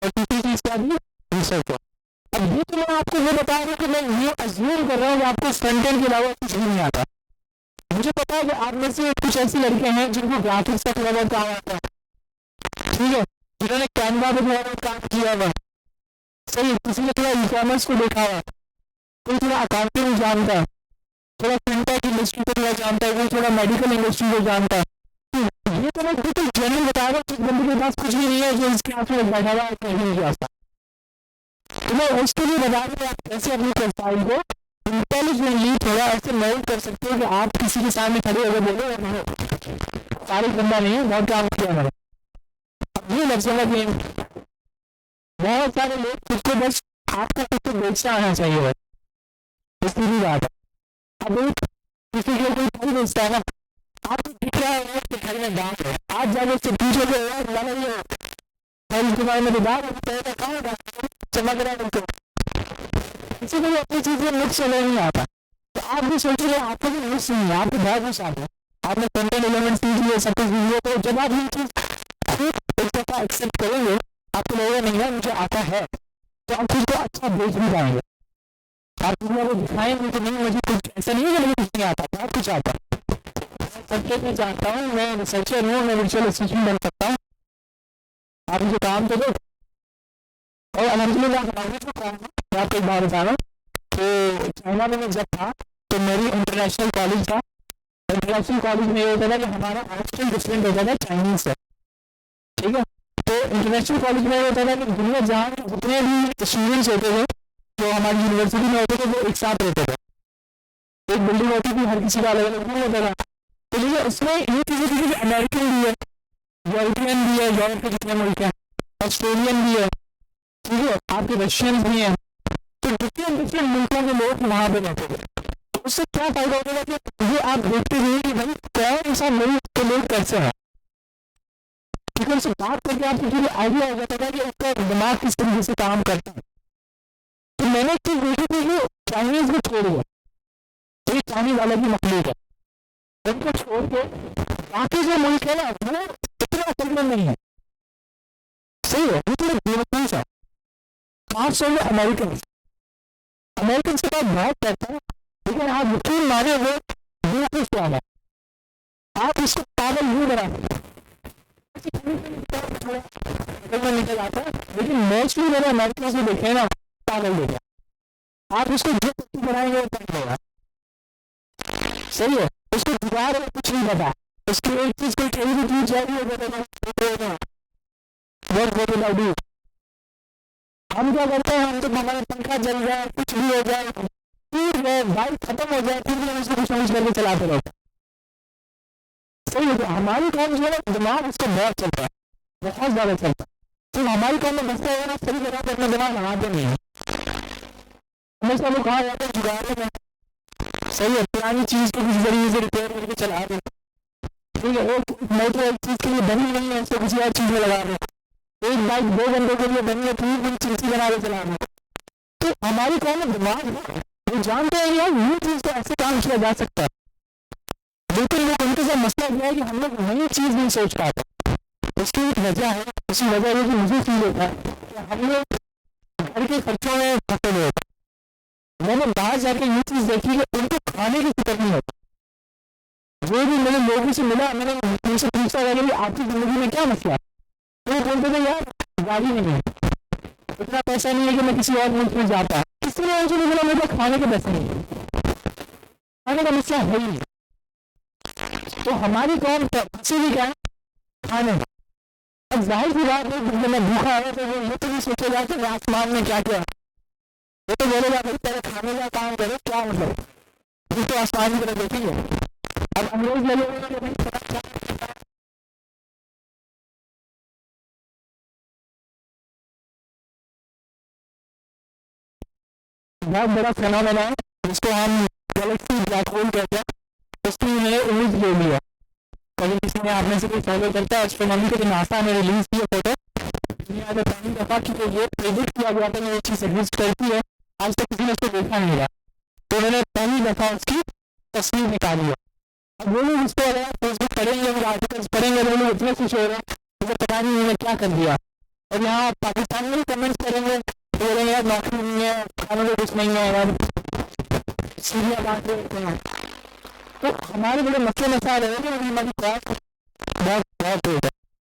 और तीसरी चीज क्या दी, रिसर्चर। अब ये तो मैं आपको ये बता रहा हूँ कि मैं ये अज्यूम कर रहा हूँ कि आपको फ्रंट एंड के अलावा कुछ भी नहीं आता। मुझे पता है कि आप में से कुछ ऐसी लड़कियां हैं जिनको ग्राफिक्स का थोड़ा बहुत काम आता है, ठीक है, जिन्होंने कैनवा पे थोड़ा बहुत काम किया हुआ, सही, किसी ने थोड़ा ई कॉमर्स को देखा हुआ, कोई थोड़ा अकाउंटिंग जानता है, थोड़ा फिनटेक इंडस्ट्री को थोड़ा जानता है, कोई थोड़ा मेडिकल इंडस्ट्री को जानता है। तो ये तो मैं बिल्कुल जनरल बता रहा हूँ, जिस बंदे के पास कुछ भी नहीं है, जो इसके आस में बैठा हुआ है, कहीं नहीं जाता, तो मैं उसके लिए बता रहा हूँ आप कैसे अपनी प्रोफाइल को इंटेलिजेंटली थोड़ा ऐसे मोल्ड कर सकते हो कि आप किसी के सामने खड़े होकर बोलो सारी बंदा नहीं है, बहुत काम किया मैंने। अब ये लक्ष्य का गेम, बहुत सारे लोग खुद को बस आपको खुद को बेचना आना चाहिए, इसकी भी बात है। अब किसी के कोई फल बेचता है ना, आपको दिख रहा है कि घर में दाम है, आप जाके उससे पूछोगे वाला ये फल के बारे में दाम है, कहाँ चमक रहा है तुमको, किसी को भी अपनी चीजें मिक्स चले नहीं आता, तो आप भी सोचोगे आपको भी मिक्स नहीं है, आपको बहुत कुछ आता है, आपने कंटेंट एलिमेंट सीख लिए, सब कुछ सीख लिया, तो जब आप ये चीज खुद एक दफा एक्सेप्ट करेंगे, आपको लगेगा नहीं है मुझे आता है, तो आप खुद को अच्छा बेच भी पाएंगे। आप दुनिया को दिखाएंगे कि नहीं मुझे कुछ ऐसा नहीं है कि मुझे कुछ नहीं आता, बहुत कुछ आता है, सबके मैं जानता हूँ, मैं रिसर्चर हूँ, मैं वर्चुअल असिस्टेंट बन सकता हूँ, आप मुझे काम तो दो। और अल्हम्दुलिल्लाह मैं आपको एक बात बता रहा हूँ, तो चाइना में मैं जब था तो मेरी इंटरनेशनल कॉलेज था, इंटरनेशनल कॉलेज में ये होता था कि हमारा ऑप्शन डिफरेंट होता था चाइनीज से, ठीक है, तो इंटरनेशनल कॉलेज में ये होता था कि दुनिया जहाँ जितने भी स्टूडेंट्स होते थे जो हमारी यूनिवर्सिटी में होते थे वो एक साथ रहते थे, एक बिल्डिंग होती थी, हर किसी का अलग अलग रूम होता था, तो लिए उसमें ये चीज़ें थी कि अमेरिकन भी है, यूरोपियन भी है, यूरोप के जितने मुल्क हैं, ऑस्ट्रेलियन भी है, ठीक है, आपके रशियन भी हैं, तो डिफरेंट डिफरेंट मुल्कों के लोग वहाँ पे रहते थे। तो उससे क्या फायदा होता था कि ये आप देखते रहिए कि भाई कौन सा मुल्क के लोग कैसे हैं, ठीक है, उनसे बात करके आपको पूरी आइडिया हो जाता था कि उसका दिमाग किस तरीके से काम करता है। तो मैंने एक चीज देखी थी कि चाइनीज को छोड़ दिया, तो ये चाइनीज अलग ही मखलूक है, उनको छोड़ के बाकी जो मुल्क है ना वो इतना अकलमंद नहीं है, सही है, वो थोड़े बेवकूफ है, खास तौर पर अमेरिकन, अमेरिकन के पास बहुत पैसा है, लेकिन आप यकीन माने वो बेवकूफ क्या है, आप इसको पागल नहीं बना सकते, में निकल आता है, लेकिन मोस्टली मैंने अमेरिका से देखे ना पागल देखे। आप उसको जो पत्ती बनाएंगे वो कर देगा, सही है, उसको जुगाड़ में कुछ नहीं पता, उसकी एक चीज कोई कहीं भी टूट जाएगी वो बताएगा बहुत बहुत लाडू। हम क्या करते हैं, हम तो हमारा पंखा जल जाए, कुछ भी हो जाए, टूट जाए, बाइक खत्म हो जाए, फिर भी हम उसको कुछ समझ करके चलाते रहते। सही है, हमारी कौन जो है दिमाग उसको बहुत चलता है, बहुत ज्यादा चलता है। तो हमारी कौन में बसता है ना, सही जगह पर अपना दिमाग लगाते नहीं है। हमेशा लोग कहा जाता है जुगाड़ में, सही है, पुरानी चीज को किसी जरिए से रिपेयर करके चला दो, ठीक है, एक मोटर एक चीज के लिए बनी नहीं है, उसको किसी और चीज में लगा दो, एक बाइक 2 घंटे के लिए बनी है, पूरी चीज बना के चला दो। तो हमारी कौन है दिमाग है, वो जानते हैं यार ये चीज को ऐसे काम किया जा सकता है, लेकिन वो उनके साथ मसला यह है कि हम लोग नई चीज नहीं सोच पाते। उसकी एक वजह है, उसी वजह ये कि मुझे फील होता है कि हम लोग घर के खर्चों में फंसे हुए होते। मैंने बाहर जाके ये चीज देखी कि उनको खाने की फिक्र नहीं होती। जो भी मेरे लोगों से मिला, मैंने उनसे पूछा था कि आपकी जिंदगी में क्या मसला है, वो बोलते थे यार गाड़ी नहीं है, इतना पैसा नहीं है कि मैं किसी और मुल्क में जाता, किसी ने उनसे बोला मेरे पास खाने के पैसे नहीं है, खाने का मसला है ही नहीं। तो हमारी कौन फंसी भी क्या है खाने में। अब जाहिर सी बात है जब मैं भूखा है तो वो ये तो नहीं सोचेगा कि आसमान में क्या क्या है, वो तो बोलेगा भाई तेरे खाने का काम करो, क्या मतलब फिर तो आसमान की तरफ देखेंगे। अब अंग्रेज लगेगा कि भाई क्या बहुत बड़ा फेनोमेना है जिसको हम गैलेक्सी ब्लैक होल कहते हैं, उसकी मैंने इमेज ले लिया। कभी किसी ने आप में से कोई फॉलो करता है एस्ट्रोनॉमी को, तो नासा ने रिलीज किया फोटो, दुनिया में पहली दफा की तो ये प्रेडिक्ट किया गया था कि ये चीज एग्जिस्ट करती है, आज तक किसी ने उसको देखा नहीं था, तो उन्होंने पहली दफा उसकी तस्वीर निकाली है। अब वो लोग उसको अगर फेसबुक पढ़ेंगे और आर्टिकल्स पढ़ेंगे वो लोग इतने खुश हो रहे हैं मुझे पता नहीं उन्होंने क्या कर दिया। और यहाँ पाकिस्तान में भी कमेंट्स करेंगे तो बोलेंगे यार नौकरी नहीं है, खाने को कुछ नहीं है, यार सीढ़ियाँ बांट रहे हैं। तो हमारे बड़े मसले मसाल है कि हमारी कॉस्ट बहुत बहुत तेज है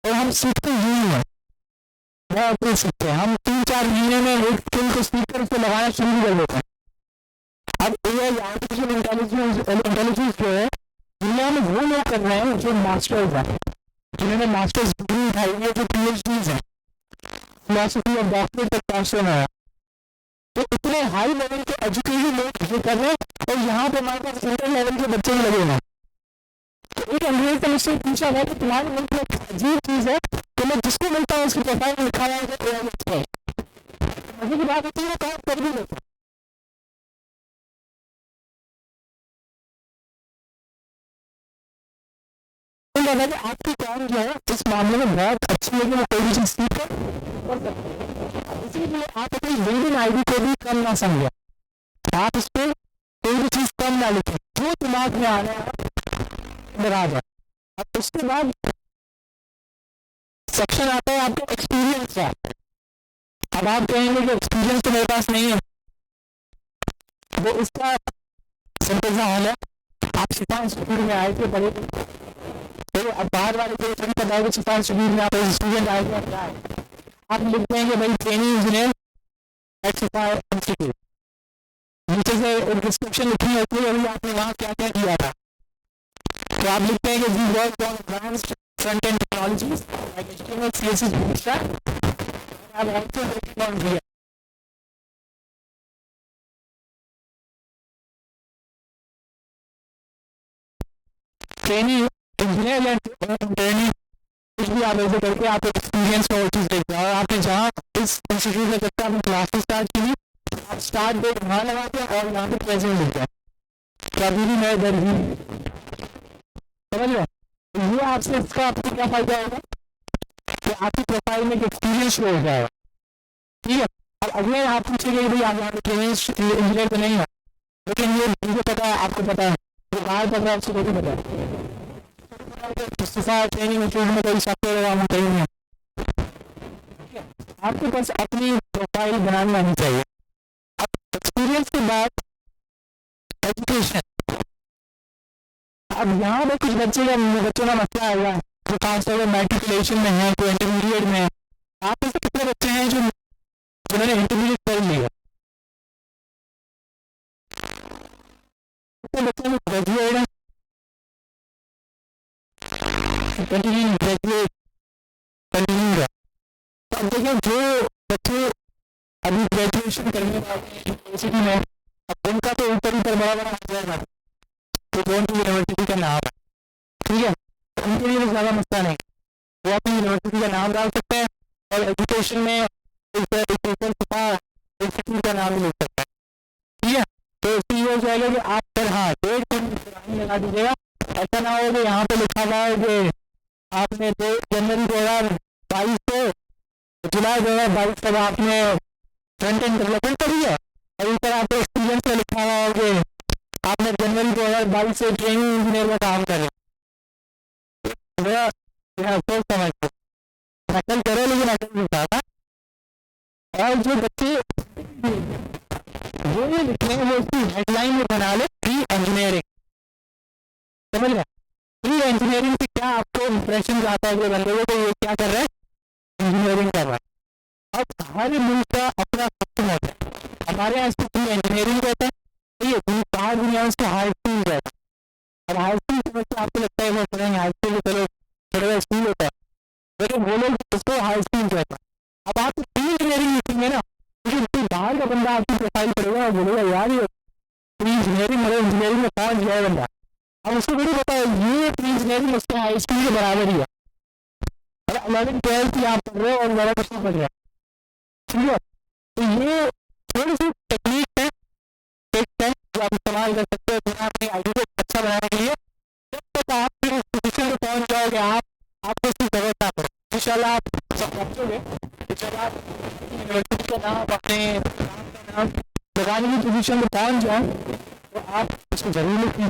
और हम सीखते ही हैं, बहुत तेज सीखते हैं। हम 3-4 महीने में एक स्किल को सीख कर उसको लगाना शुरू कर देते हैं। अब एआई आर्टिफिशियल इंटेलिजेंस जो है दुनिया में वो लोग कर रहे हैं जो मास्टर्स हैं, जिन्होंने मास्टर्स डिग्री उठाई है, जो PhDs हैं, फिलोसफी और डॉक्टरेट तक पहुंचे हैं, तो इतने हाई लेवल के एजुकेटेड लोग ये कर रहे हैं और यहाँ पे हमारे पास इंटर लेवल के बच्चे भी लगे हैं। तो एक अंग्रेज ने मुझसे पूछा था कि तुम्हारे मुल्क में अजीब चीज है तो मैं जिसको मिलता हूँ उसकी प्रोफाइल में लिखा हुआ है मजे की बात होती है, काम कर भी लेते। आपकी काम जो है इस मामले में बहुत अच्छी है कि वो कोई भी चीज सीख कर सकते हैं, इसीलिए आप अपनी लिंक्डइन आईडी को भी कम ना समझें, आप इस पर कोई भी चीज कम ना लिखें, जो दिमाग में आ रहा है लगा जाए। अब उसके बाद सेक्शन आता है आपके एक्सपीरियंस का। अब आप कहेंगे कि एक्सपीरियंस तो मेरे पास नहीं है, वो इसका सिंपल सा हाल है, आप शिफा इंस्टीट्यूट में आए थे पढ़े, तो अब बाहर वाले को थोड़ी पता है कि शिफा इंस्टीट्यूट में आप स्टूडेंट आए थे, क्या है आप लिखते हैं कि भाई ट्रेनिंग इंजीनियर एट शिफा इंस्टीट्यूट, नीचे से एक डिस्क्रिप्शन लिखनी होती है अभी आपने वहाँ क्या क्या किया था, तो आप लिखते हैं कि we work on advanced front end technologies like HTML CSS Bootstrap, I have also worked on React। Training engineer या ट्रेनिंग कुछ भी आप ऐसे करके आप एक्सपीरियंस का और चीज़ देखते हैं, और आपने जहाँ इस इंस्टीट्यूट में जब आपने क्लासेस स्टार्ट की आप स्टार्ट डेट वहाँ लगाते हैं और यहाँ पे प्रेजेंट लिखते हैं, क्या भी मैं इधर ही समझ रहे हैं। ये आपसे इसका आपको क्या फायदा होगा कि आपकी प्रोफाइल में एक एक्सपीरियंस शो हो जाएगा, ठीक है। अब अगले आप पूछेंगे भाई आप यहाँ पे ट्रेनिंग इंजीनियर तो नहीं है, लेकिन ये मुझे पता है आपको पता है, जो बाहर पता है आपको नहीं पता है, ट्रेनिंग इंस्टीट्यूट में कोई सॉफ्टवेयर वगैरह कहीं नहीं है, आपके पास अपनी प्रोफाइल बनानी आनी चाहिए। अब एक्सपीरियंस के बाद एजुकेशन। अब यहाँ पे कुछ बच्चों का मसला आएगा जो खासतौर पर मैट्रिकुलेशन में है, कोई इंटरमीडिएट में है, आप में से कितने बच्चे हैं जो जिन्होंने इंटरमीडिएट कर लिया? कितने बच्चे जो ग्रेजुएट हैं? कंटिन्यू ग्रेजुएट कंटिन्यू है। तो अब देखिए जो बच्चे अभी ग्रेजुएशन करने वाले हैं यूनिवर्सिटी में, अब उनका तो ऊपर ऊपर बड़ा बड़ा हो जाएगा तो कौन सी यूनिवर्सिटी का नाम है, ठीक है, तो उनके लिए तो ज़्यादा मसला नहीं, वो अपनी यूनिवर्सिटी का नाम डाल सकते हैं और एजुकेशन में इंस्टीट्यूट का नाम भी लिख सकते हैं, ठीक है। तो इसलिए ये हो जाएगा कि आप फिर हाँ डेट को लगा दीजिएगा। ऐसा ना हो कि यहाँ पे लिखा हुआ है कि आपने जनवरी 2022 से जुलाई 2022 तक आपने फ्रंट एंड डेवलपमेंट करी है, और ऊपर आपको एक्सपीरियंस में लिखा हुआ है कि आपने जनवरी 2022 से ट्रेनिंग इंजीनियर का काम करे। सोच समझ नकल करे लेकिन नकल नहीं था। और जो बच्चे जो ये लिखे हैं वो उसकी हेडलाइन में बना ले प्री इंजीनियरिंग, समझ रहे? प्री इंजीनियरिंग से क्या आपको इंप्रेशन आता है कि बंदे को ये क्या कर रहा है, इंजीनियरिंग कर रहा है। अब हर मुल्क का अपना सिस्टम होता है, हमारे यहाँ इसको प्री इंजीनियरिंग कहते हैं, तो ये बाहर दुनिया में इसको हाई स्कूल कहते हैं। अब हाई स्कूल समझ के आपको लगता है वो पढ़ेंगे हाई स्कूल, चलो थोड़ा स्कूल होता है, लेकिन वो लोग उसको हाई स्कूल कहते हैं। अब आप प्री इंजीनियरिंग लिखेंगे ना, तो बाहर का बंदा आपकी प्रोफाइल करेगा और बोलेगा यार ये प्री इंजीनियरिंग मतलब इंजीनियरिंग में पहुंच गया बंदा। अब उसको भी पता है ये प्री इंजीनियरिंग उसके हाई स्कूल के बराबर ही है। अगर 11th-12th आप पढ़ रहे हो और ज़्यादा कुछ नहीं पढ़ रहे, ठीक है, तो ये थोड़ी सी टेक्निक है, टिप्स है जो आप इस्तेमाल कर सकते हो अपनी आईडी को अच्छा बनाने के लिए। जब तक आप फिर उस पोजिशन पर पहुंच जाओगे आपको इसकी जरूरत ना पड़े, इंशाल्लाह आप सब पहुँचोगे। जब आप यूनिवर्सिटी का नाम अपने नाम लगाने की पोजिशन पर पहुंच जाए तो आप उसको जरूर लिखें,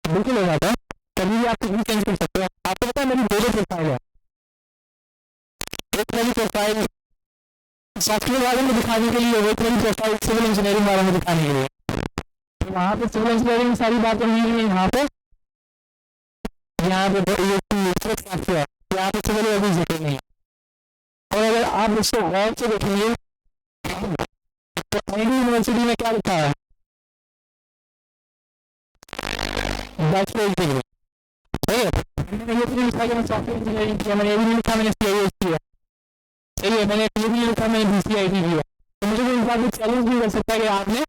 बिल्कुल हो जाता है। कभी भी आप कुछ भी चेंज कर सकते हो। आपको पता है मेरी दो प्रोफाइल है, एक मेरी प्रोफाइल सॉफ्टवेयर वाले में दिखाने के लिए, एक मेरी प्रोफाइल सिविल इंजीनियरिंग वाले में दिखाने के लिए। तो वहाँ पे सिविल इंजीनियरिंग सारी बातें नहीं है, यहाँ पे यहाँ पे सिविल अभी जिक्र नहीं है। और अगर आप उसको गौर से देखेंगे तो एडी यूनिवर्सिटी में क्या लिखा है, बैचलर डिग्री, सही है। मैंने ये भी नहीं लिखा कि मैं सॉफ्टवेयर इंजीनियरिंग किया, मैंने ये भी नहीं लिखा मैंने CIS किया, सही है, मैंने ये भी नहीं लिखा मैंने BCIT किया। तो मुझे कोई इस बात को चैलेंज नहीं कर सकता कि आपने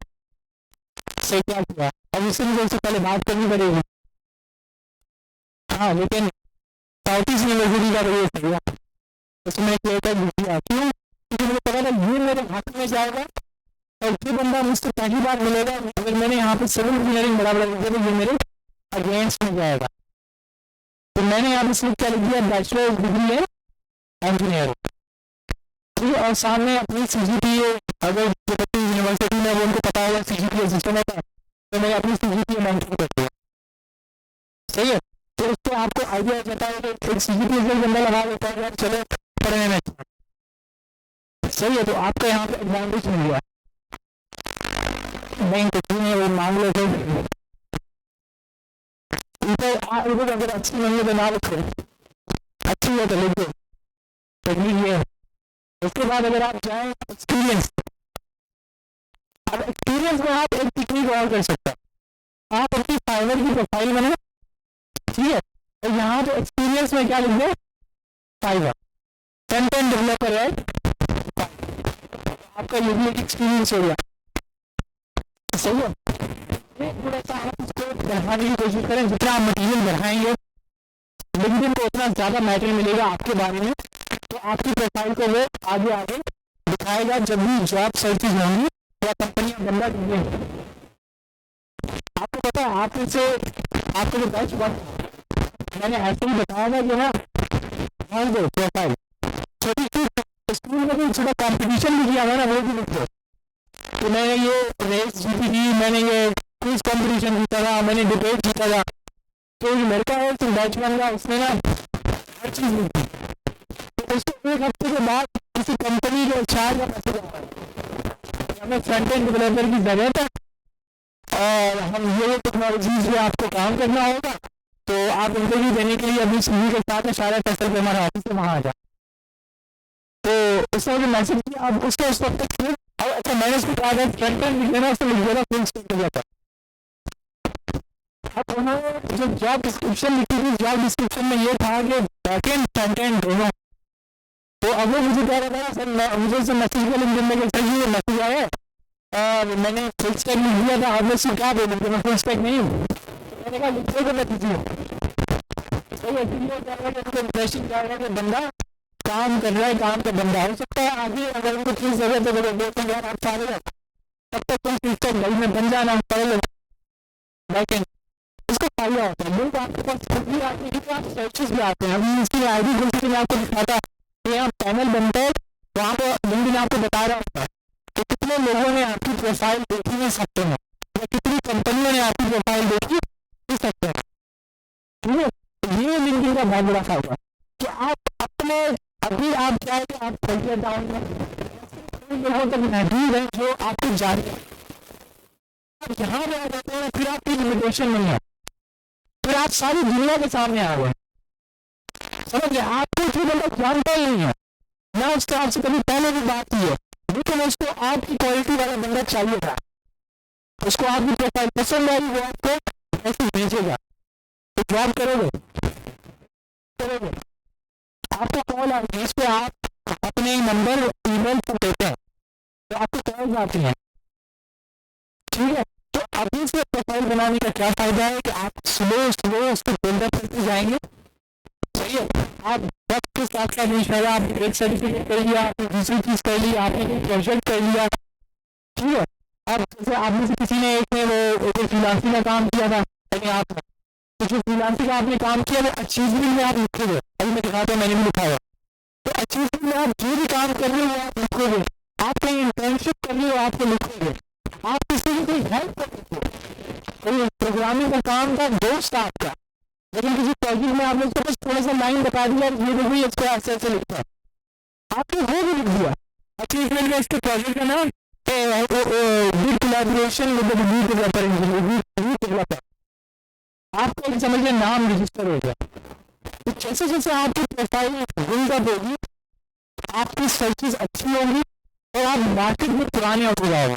सही क्या किया, अब उससे मुझे उससे पहले बात करनी पड़ेगी। हाँ, लेकिन साउथ ईस्ट यूनिवर्सिटी का तो ये सही है, उसमें क्लियर कर दिया। क्यों? क्योंकि मुझे पता था ये मेरे हाथ में जाएगा और जो बंदा मुझसे पहली बार मिलेगा, अगर मैंने यहाँ पे सिविल इंजीनियरिंग बराबर लिख दिया तो ये मेरे अगेंस्ट में जाएगा। तो मैंने यहाँ पे सिर्फ क्या लिख दिया, बैचलर डिग्री है इंजीनियरिंग, ठीक है। और सामने अपनी CGPA, अगर जो बच्चे यूनिवर्सिटी में वो उनको पता होगा CGPA सिस्टम होता है, तो मैं अपनी CGPA मेंशन करती हूँ, सही है। तो उसको आपको आइडिया हो जाता है कि एक CGPA से बंदा लगा देता है यार चलो पढ़ने में, सही है। तो आपका यहाँ पे एडवांटेज मिल गया। नहीं कुछ नहीं है, वो मांग लो फिर ऊपर अगर अच्छी नहीं तो ना लिखो, अच्छी है तो लिख दो, टेक्निक ये है। उसके बाद अगर आप जाएं एक्सपीरियंस, अब एक्सपीरियंस में आप एक टेक्निक और कर सकते हैं, आप अपनी फाइवर की प्रोफाइल बनाए, ठीक है, और यहाँ पे एक्सपीरियंस में क्या लिख दो, फाइवर फ्रंट एंड डेवलपर है, आपका ये भी एक एक्सपीरियंस हो गया, सही है। थोड़ा सा आप इसको बढ़ाने की कोशिश करें, जितना आप मटीरियल बढ़ाएंगे लिंक्डइन को उतना ज़्यादा मैटर मिलेगा आपके बारे में, तो आपकी प्रोफाइल को वो आगे आगे दिखाएगा जब भी जॉब सर्चेज होंगी या कंपनियां बंदा देंगे। आपको पता है आप इसे आपको जो बैच मैंने ऐसे ही बताया था कि ना दो प्रोफाइल छोटी सी स्कूल में भी छोटा कॉम्पिटिशन भी किया हुआ ना, वो भी लिख दो। तो मैंने ये रेस जीती थी, मैंने ये क्विज कॉम्पिटिशन जीता था, मैंने डिबेट जीता था। तो जो लड़का है तो बैचमैन का, उसने ना हर चीज़ लिखी। तो उसको एक हफ्ते के बाद किसी कंपनी के HR का मैसेज आता है, हमें फ्रंट एंड डेवलपर की जरूरत है और हम ये टेक्नोलॉजीज में आपको काम करना होगा, तो आप इंटरव्यू देने के लिए अभी सीवी के साथ सारा फैसल पे हमारे ऑफिस से वहाँ आ जाए। तो उसने मुझे मैसेज किया, अब उसको उस वक्त तक और अच्छा मैंने उसको कहा था फ्रंट एंड लिख देना, उसने लिख दिया था फुल स्टैक हो जाता। अब उन्होंने जो जॉब डिस्क्रिप्शन लिखी थी, जॉब डिस्क्रिप्शन में ये था कि बैक एंड फ्रंट एंड दोनों। तो अब वो मुझे कह रहा था सर, मुझे उससे मैसेज किया लिंक्डइन में कि सर ये मैसेज आया और मैंने फुल स्टैक लिख दिया था, अब मैं उसको क्या बोलूँ कि मैं फुल स्टैक नहीं हूँ। तो मैंने कहा लिख दो मैं दीजिए। तो इसलिए क्या है कि उनको इंप्रेशन क्या है कि बंदा काम कर रहा है, काम का बंदा हो सकता है आगे अगर उनको चीज़ जरूरत है तो बोलते हैं यार आप सारे तब तक तुम फुल स्टैक भाई में बन जाना पढ़ लो बैक एंड। इसका फायदा होता है लोग आपके पास खुद भी आते हैं क्योंकि आप सर्चेस भी आते हैं। अभी इसकी आईडी खुलती है आपको दिखाता है कि यहाँ पैनल बनता है, वहाँ पर लिंक्डइन आपको बता रहा होता है कि कितने लोगों ने आपकी प्रोफाइल देखी है सकते हैं या कितनी कंपनियों ने आपकी प्रोफाइल देखी इस सकते हैं। ठीक है, ये लिंक्डइन का बहुत बड़ा फायदा कि आप अपने अभी आप चाहे कि आप करियर डाउन में लोगों तक महदूद है जो आपको जान रहे हैं, यहाँ पे आ जाते हैं फिर आपकी लिमिटेशन नहीं है, फिर आप सारी दुनिया के सामने आ गए। समझ गए, आपको जो बंदा जानता ही नहीं है ना, उससे आपसे कभी पहले भी बात की है, लेकिन उसको आपकी क्वालिटी वाला बंदा चाहिए था, उसको आपकी प्रोफाइल पसंद आई, वो आपको मैसेज भेजेगा। तो जॉब करोगे करोगे आपको कॉल आएगी जिस पे आप अपने नंबर ईमेल पर देते हैं तो आपको कॉल आती है। ठीक है, तो अभी से प्रोफाइल बनाने का क्या फायदा है कि आप स्लो स्लो उसको बिल्डअप करते जाएंगे। सही है, आप वक्त के साथ साथ इंशाल्लाह आप एक सर्टिफिकेट कर लिया, आपने दूसरी चीज़ कर ली, आपने कोई प्रोजेक्ट कर लिया। ठीक है, अब जैसे आप में से किसी ने एक ने वो फ्रीलांसिंग का काम किया था लेकिन आप तो जो फ्रीलांसिंग का आपने काम किया वो अचीवमेंट में आप लिखोगे। अभी मैं दिखाता हूँ, मैंने भी लिखा है। तो अचीवमेंट में आप जो भी काम कर रहे हो वो आप लिखोगे, आप कहीं इंटर्नशिप कर रहे हो आपको लिखोगे, आप किसी की कोई हेल्प कर सकते हो, कोई प्रोग्रामिंग का काम का दोस्त आपका, लेकिन किसी प्रोजेक्ट में आपने उसको बस थोड़ा सा लाइन बता दिया ये देखो ये इसको ऐसे ऐसे लिखता है, आपने वो भी लिख दिया। अचीवमेंट में इसके प्रोजेक्ट का नाम big collaboration with the lead developer, आपको एक समझ नाम रजिस्टर हो गया। तो जैसे जैसे आपकी प्रोफाइल बिल्डअप होगी, आपकी सर्चेस अच्छी होंगी और आप मार्केट में पुराने होते जाओगे।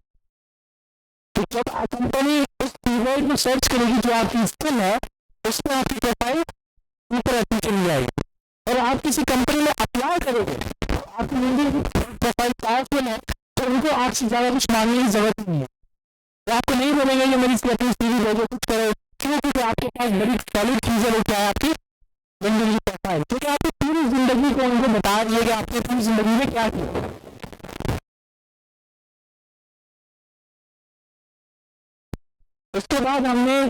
तो जब कंपनी उस कीवर्ड में सर्च करेगी जो आपकी स्किल है, उसमें आपकी प्रोफाइल ऊपर अच्छी चली जाएगी और आप किसी कंपनी में अप्लाई करोगे तो आपकी लिंक्डइन की प्रोफाइल पावरफुल है तो उनको आपसे ज़्यादा कुछ मांगने की जरूरत नहीं है। तो आपको नहीं बोलेंगे कि मेरी अपनी सीवी भेजो कुछ करो, क्यों? क्योंकि आपके पास बड़ी सॉलिड चीज़ें लेके आए आपकी लिंक्डइन की प्रोफाइल, क्योंकि आपकी पूरी जिंदगी को उनको बता दिए कि आपने पूरी जिंदगी में क्या किया। उसके बाद हमने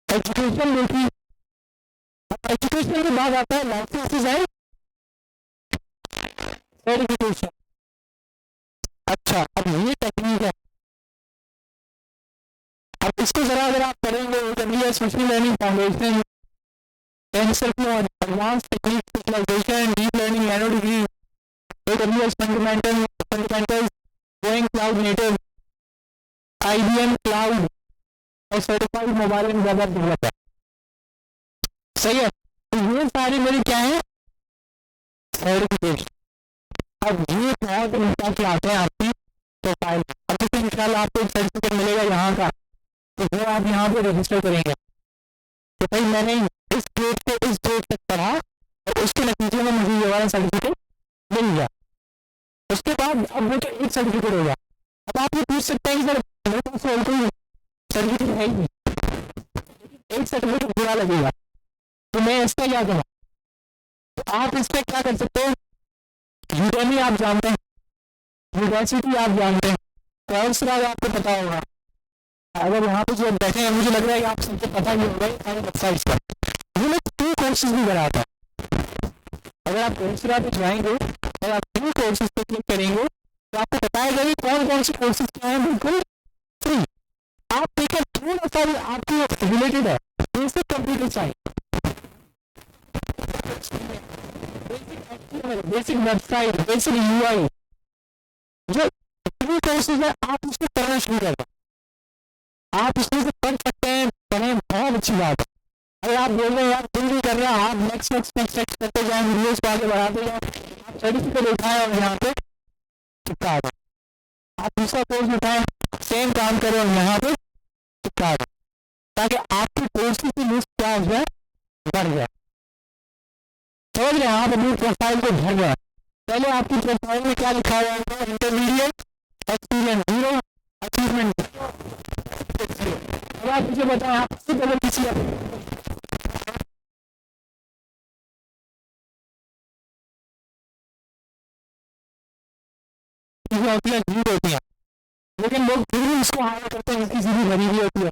एजुकेशन देखी, एजुकेशन के बाद आता है लाइसेंसेस एंड सर्टिफिकेशन। अच्छा, अब ये टेक्निक है, अब इसको जरा अगर आप करेंगे AWS machine learning foundation, TensorFlow advance technique specialisation, deep learning nano degree, AWS fundamentals, going cloud native, IBM cloud और certified mobile and web developer. सही है, तो ये सारी मेरी क्या है सर्टिफिकेशन। अब ये बहुत इम्पैक्ट लाते हैं आपकी प्रोफाइल। अब देखिए इंशाल्लाह आपको एक सर्टिफिकेट मिलेगा यहाँ का, तो वो आप यहाँ पे रजिस्टर करेंगे तो भाई मैंने इस डेट से इस डेट तक पढ़ा और उसके नतीजे में मुझे ये वाला सर्टिफिकेट मिल गया। उसके बाद अब वो तो एक सर्टिफिकेट हो गया। अब आप ये पूछ सकते हैं कि सर मेरे पास और कोई सर्टिफिकेट है ही नहीं, एक सर्टिफिकेट बुरा लगेगा तो मैं इसका क्या करूँ? तो आप इस पर क्या कर सकते हो, यूडेमी आप जानते हैं, यूनिवर्सिटी आप जानते हैं, कोर्सेरा आपको पता होगा। अगर यहाँ पे जो बैठे हैं मुझे लग रहा है कि आप सबको पता ही होगा सारी वेबसाइट्स का, वो लोग 2 कोर्सेज भी कराता है। अगर आप कोर्सेरा पे जाएंगे और आप 2 कोर्सेज पे क्लिक करेंगे तो आपको बताएगा कि कौन कौन से कोर्सेज क्या है बिल्कुल फ्री। आप देखिए थोड़ा सा भी आपके रिलेटेड है, basic computer science, basic website, basic UI, जो फ्री कोर्सेज है आप उसको पढ़ना शुरू कर दो। आप उसमें से पढ़ सकते हैं, पढ़ें, बहुत अच्छी बात है। अगर आप बोल रहे हैं यार दिल नहीं कर रहा, आप नेक्स्ट नेक्स्ट नेक्स्ट नेक्स्ट करते जाए, वीडियोस को आगे बढ़ाते जाए, आप सर्टिफिकेट उठाएं और यहाँ पे चिपका दो। आप दूसरा कोर्स उठाएं, सेम काम करें और यहाँ पे चिपका दो, ताकि आपकी कोर्सेज की लिस्ट क्या हो जाए, बढ़ जाए। समझ रहे हैं आप अपनी प्रोफाइल को भर रहे हैं। पहले आपकी प्रोफाइल में क्या लिखा हुआ है, इंटरमीडिएट, एक्सपीरियंस 0, अचीवमेंट 0। अब आप मुझे बताएं, आप सबसे पहले किसी होती है, झूठ होती है, लेकिन लोग फिर भी उसको हायर करते हैं जिसकी सीधी भरी हुई होती है।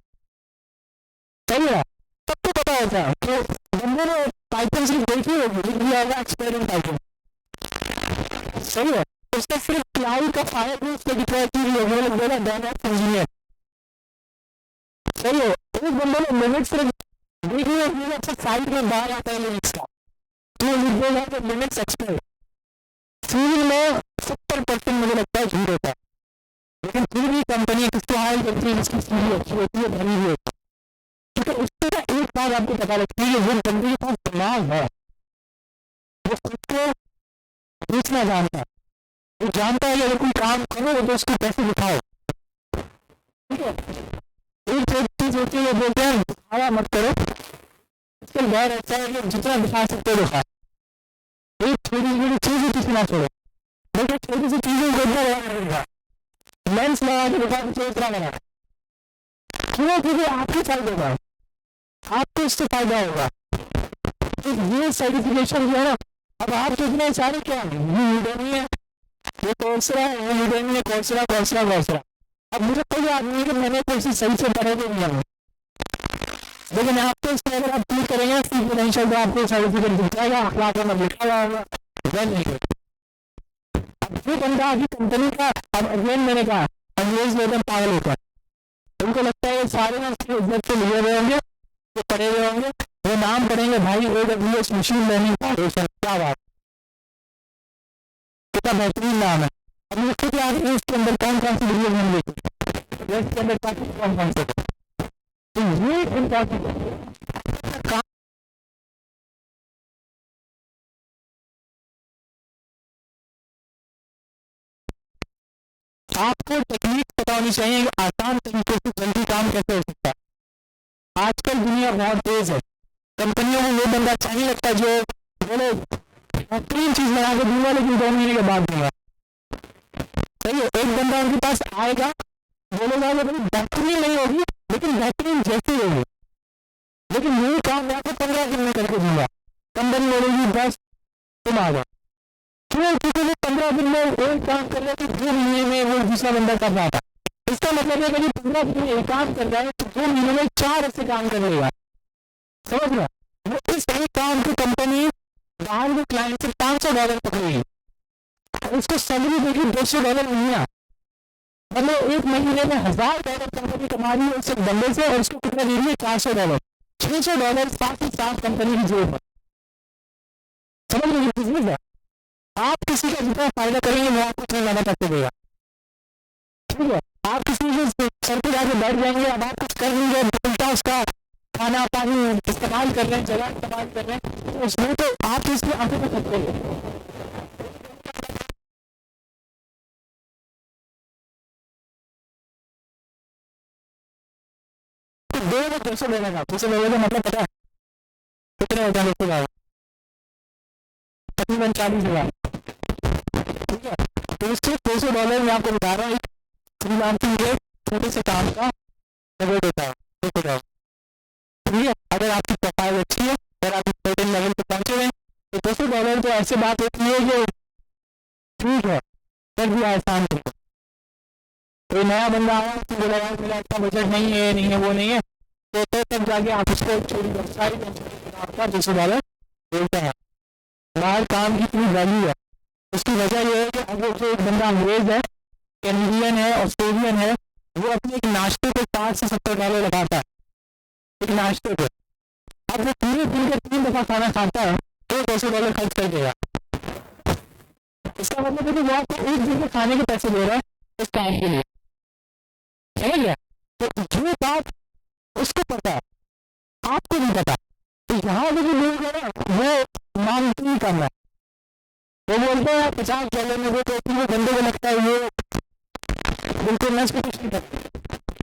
सही है, सबको पता होता है कि बंदे ने पाइथन सिर्फ देखी होगी, लिख दिया होगा एक्सपेरिमेंट पाइथन। सही है, उसने सिर्फ क्लाउड का फायर भी उसको डिप्लॉय की हुई होगी, मतलब बोला डेवलप इंजीनियर। सही है, एक बंदे ने लिमिट सिर्फ देखी होगी, अच्छा साइड में बाहर आता है लिमिट्स का, तो लिख देगा कि लिमिट्स एक्सपेयर। सिविल में 70% मुझे लगता है झूठ होता है, लेकिन फिर भी कंपनी किसको हायर करती है जिसकी सीवी अच्छी होती है, भरी हुई होती है। क्योंकि उससे ना एक बात आपको पता लगती है, जिन बंदे के पास दिमाग है वो खुद को बेचना जानता है, वो जानता है कि अगर कोई काम करो तो उसको पैसे दिखाओ। ठीक है, एक चीज होती है, वो बोलते हैं दिखावा मत करो, इसका डर ऐसा है कि जितना दिखा सकते हो दिखा। एक छोटी छोटी चीज किसी ना छोड़ो, लेकिन छोटी सी चीजों को रहेगा, लेंस लगा के दिखा के उतना लगा, क्यों? क्योंकि आपके फायदे होगा, आपको इससे फायदा होगा। ये सर्टिफिकेशन जो है ना, अब आप सोचना सारे क्या है, ये यूडेमी है, ये कोर्सेरा है, ये यूडेमी है, कोर्सेरा कोर्सेरा कोर्सेरा। अब मुझे कोई आदमी है कि मैंने कोई सही से पढ़े भी नहीं है, लेकिन आपको इसमें अगर आप क्लिक करेंगे सी पोटेंशियल तो आपको सर्टिफिकेट दिख जाएगा, अखलाक में लिखा हुआ होगा। अब जो बंदा अभी कंपनी का, अब अगेन मैंने कहा अंग्रेज लोग पागल होता है, उनको लगता है सारे ना इज्जत से लिए हुए होंगे, वो पढ़े हुए होंगे, वो नाम पढ़ेंगे भाई AWS मशीन लर्निंग फाउंडेशन, क्या बात, कितना बेहतरीन नाम है। अब मुझे खुद याद है इसके अंदर कौन कौन सी वीडियो मैंने देखी, इसके अंदर कौन कौन से, तो ये इम्पोर्टेंट आपको टेक्निक पता होनी चाहिए कि आसान तरीके से जल्दी काम कैसे हो सकता है। आजकल दुनिया बहुत तेज है, कंपनियों में वो बंदा अच्छा नहीं लगता जो बोले बेहतरीन चीज लगा के दूंगा लेकिन 2 महीने के बाद दूंगा। सही है, एक बंदा उनके पास आएगा, बोलेगा कि बेहतरीन नहीं होगी लेकिन बेहतरीन जैसी होगी, लेकिन यही काम मैं आपको 15 दिन में करके दूंगा। कंपनी बोलेगी बस तुम आ जाओ, क्यों? क्योंकि वो 15 दिन में एक काम कर रहे थे, 2 महीने में वो दूसरा बंदा कर रहा था। इसका मतलब है कि 15 दिन में एक काम कर रहा है तो 2 महीने में 4 ऐसे काम कर लेगा। समझ रहे? वो इस एक काम की कंपनी बाहर के क्लाइंट से $500 पकड़ेगी, उसको सैलरी देगी $200 महीना, मतलब एक महीने में $1000 कंपनी कमा रही है उस बंदे से, और उसको कितना दे रही है? $400, $600 साथ ही साथ कंपनी की जेब में। समझ रहे? बिजनेस है, आप किसी का जितना फायदा करेंगे वो आपको उतना ज्यादा पैसे देगा। ठीक है, आप किसी के सर पे जाके बैठ जाएंगे, अब आप कुछ कर लेंगे, उल्टा उसका खाना पानी इस्तेमाल कर रहे हैं, जगह इस्तेमाल कर रहे हैं, तो उसमें तो आप इसमें आंखों पे खर्च करेंगे। तो $200 का $200 का मतलब पता है कितने होता है? $200 तकरीबन 40,000। ठीक है, तो इसके $200 मैं आपको बता रहा हूँ, फ्रीलांसिंग के छोटे से काम का बजट होता है $200। ठीक है, अगर आपकी प्रोफाइल अच्छी है और आप सर्टेन लेवल पे पहुंचे हुए तो $200 तो ऐसी बात होती है जो ठीक है कर दिया आसान करके। कोई नया बंदा आया तो बोला यार मेरा इतना बजट नहीं है, नहीं है, वो नहीं है, तो तब जाके आप उसको छोटी वेबसाइट आपका $200 बोलते हैं। बाहर काम की इतनी वैल्यू है, उसकी वजह यह है कि अगर जो एक बंदा अंग्रेज है, कैनेडियन है, ऑस्ट्रेलियन है, वो अपने एक नाश्ते पे $60 से $70 लगाता है एक नाश्ते पे। अब वो पूरे दिन के 3 दफा खाना खाता है तो $200 खर्च कर देगा। इसका मतलब है कि वो आपको एक दिन के खाने के पैसे दे रहा है इस काम के लिए। समझ गया? तो जो बात उसको पता है आपको नहीं पता, तो यहाँ पे जो लोग है ना वो मांगते ही करना है, वो बोलते हैं $50 में वो कहती है, बंदे को लगता है ये बिल्कुल मैं इसको कुछ नहीं करता,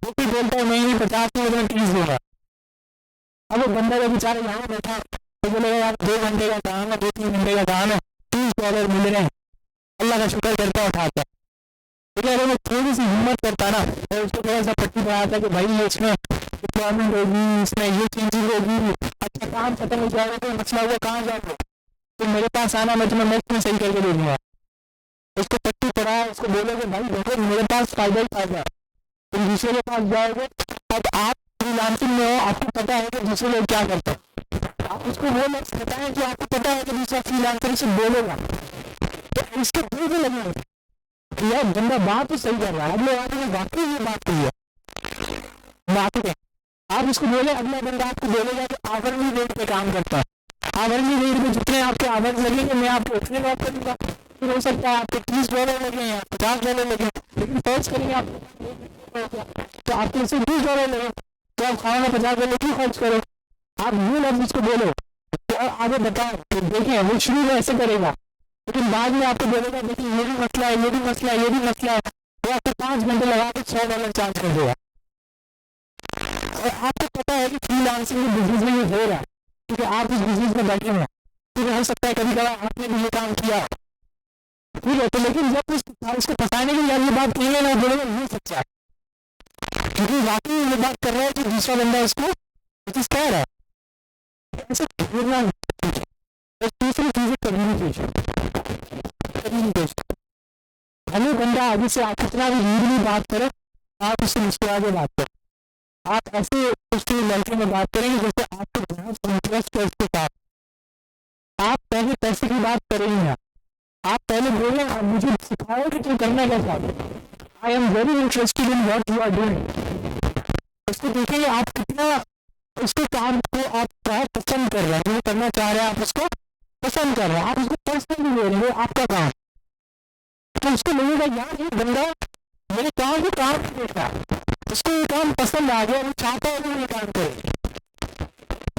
वो भी बोलता है नहीं 50 में मैं 30 दूंगा। अब वो बंदा जब बेचारे यहाँ बैठा तो बोलेगा यार 2 घंटे का काम है, 2-3 घंटे का काम है, $30 मिल रहे हैं, अल्लाह का शुक्र करता उठाता है। तो अगर वो थोड़ी सी हिम्मत करता ना और उसको थोड़ा सा पट्टी बनाता कि भाई ये इसमें रिक्वायरमेंट होगी, इसमें ये चेंजिंग होगी, अच्छा काम खत्म हो जाएगा तो मसला हुआ कहाँ जाओगे, तो मेरे पास आना, मैं तुम्हें मुफ्त में सही करके दे दूंगा। उसको पट्टी पड़ा, उसको बोलोगे भाई देखो मेरे पास फायदा ही फायदा है, तुम दूसरे के पास जाओगे। अब आप फ्रीलांसिंग में हो, आपको पता है कि दूसरे लोग क्या करते हैं, आप उसको वो लक्ष्य बताएं जो आपको पता है कि दूसरा फ्रीलांसर से बोलेगा, तो इसके दिल भी लगेंगे यार बंदा बात तो सही कर रहा है, अगले आदमी ने वाकई ये बात कही है, बात है। आप इसको बोले, अगला बंदा आपको बोलेगा कि आवरली रेट पे काम करता है, आवरली रेट में जितने आपके आवर्स लगेंगे मैं आपको उतने बात करूंगा, फिर हो सकता है आपको $30 लगे या $50 लगे, लेकिन फर्ज करेंगे आप तो आपको इससे $20 लगे, तो आप खाना $50 क्यों खर्च करो। आप यूं लफ्ज उसको बोलो तो आगे बताओ, तो देखिए वो शुरू में ऐसे करेगा, लेकिन बाद में आपको बोलेगा देखिए ये भी मसला है, ये भी मसला है, ये भी मसला है, वो आपको 5 घंटे लगा के $100 चार्ज कर देगा। और आपको पता है कि फ्रीलांसिंग के बिजनेस में ये हो रहा है क्योंकि आप इस बिजनेस में बैठे हैं, क्योंकि हो सकता है कभी कभार आपने भी ये काम किया, ठीक है। तो लेकिन जब उसको फंसाने के लिए ये बात कहेंगे ना, बोलेगा ये सच्चा है, क्योंकि वाकई ये बात कर रहा है कि दूसरा बंदा इसको चीज कह रहा है, ऐसे ढूंढना। दूसरी चीज है कम्युनिकेशन। भले बंदा आगे से आप कितना भी रीडली बात करो, आप उससे मुस्कुरा के बात करो, आप ऐसे उसके लड़के में बात करेंगे जैसे आपको बहुत इंटरेस्ट है उसके साथ। आप पहले पैसे की बात करेंगे ना, आप पहले बोले मुझे सिखाओ कि तुम करना क्या चाहते हो, I am very interested in what you are doing. उसको देखेंगे आप कितना उसके काम को आप बहुत पसंद कर रहे हैं, जो करना चाह रहे हैं आप उसको पसंद कर रहे हैं, आप उसको पर्सनली ले रहे हो आपका काम, तो उसको लगेगा यार ये बंदा मेरे काम को काम देख रहा है, उसको ये काम पसंद आ गया, वो चाहता है कि ये काम करे।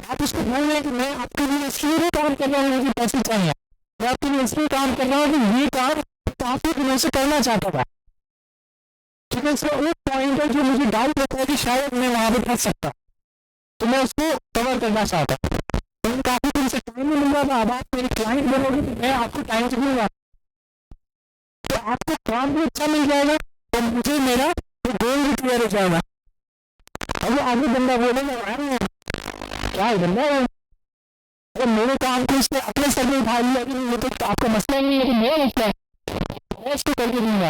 आप उसको बोल रहे हैं कि मैं आपके लिए इसलिए काम कर रहा हूँ, मुझे पैसे चाहिए, मैं आपके लिए इसलिए काम कर रहा हूँ कि ये काम काफी दिनों से करना चाहता था, ठीक है। इसमें एक पॉइंट है जो मुझे डाउट होता है कि शायद मैं वहां पर फंस सकता, तो मैं उसको कवर करना चाहता हूँ, तो काफी दिन से टाइम नहीं मिल रहा था। अब आप मेरे क्लाइंट बनोगे तो मैं आपको टाइम से दूंगा, तो आपको काम भी अच्छा मिल जाएगा और मुझे मेरा वो गोल भी क्लियर हो जाएगा। अब आगे बंदा बोलेगा यार क्या है बंदा, अगर मेरे काम को इसने अपने सर में उठा लिया कि ये तो आपका मसला ही नहीं है, मेरा मसला है, मैं इसको करके दूंगा,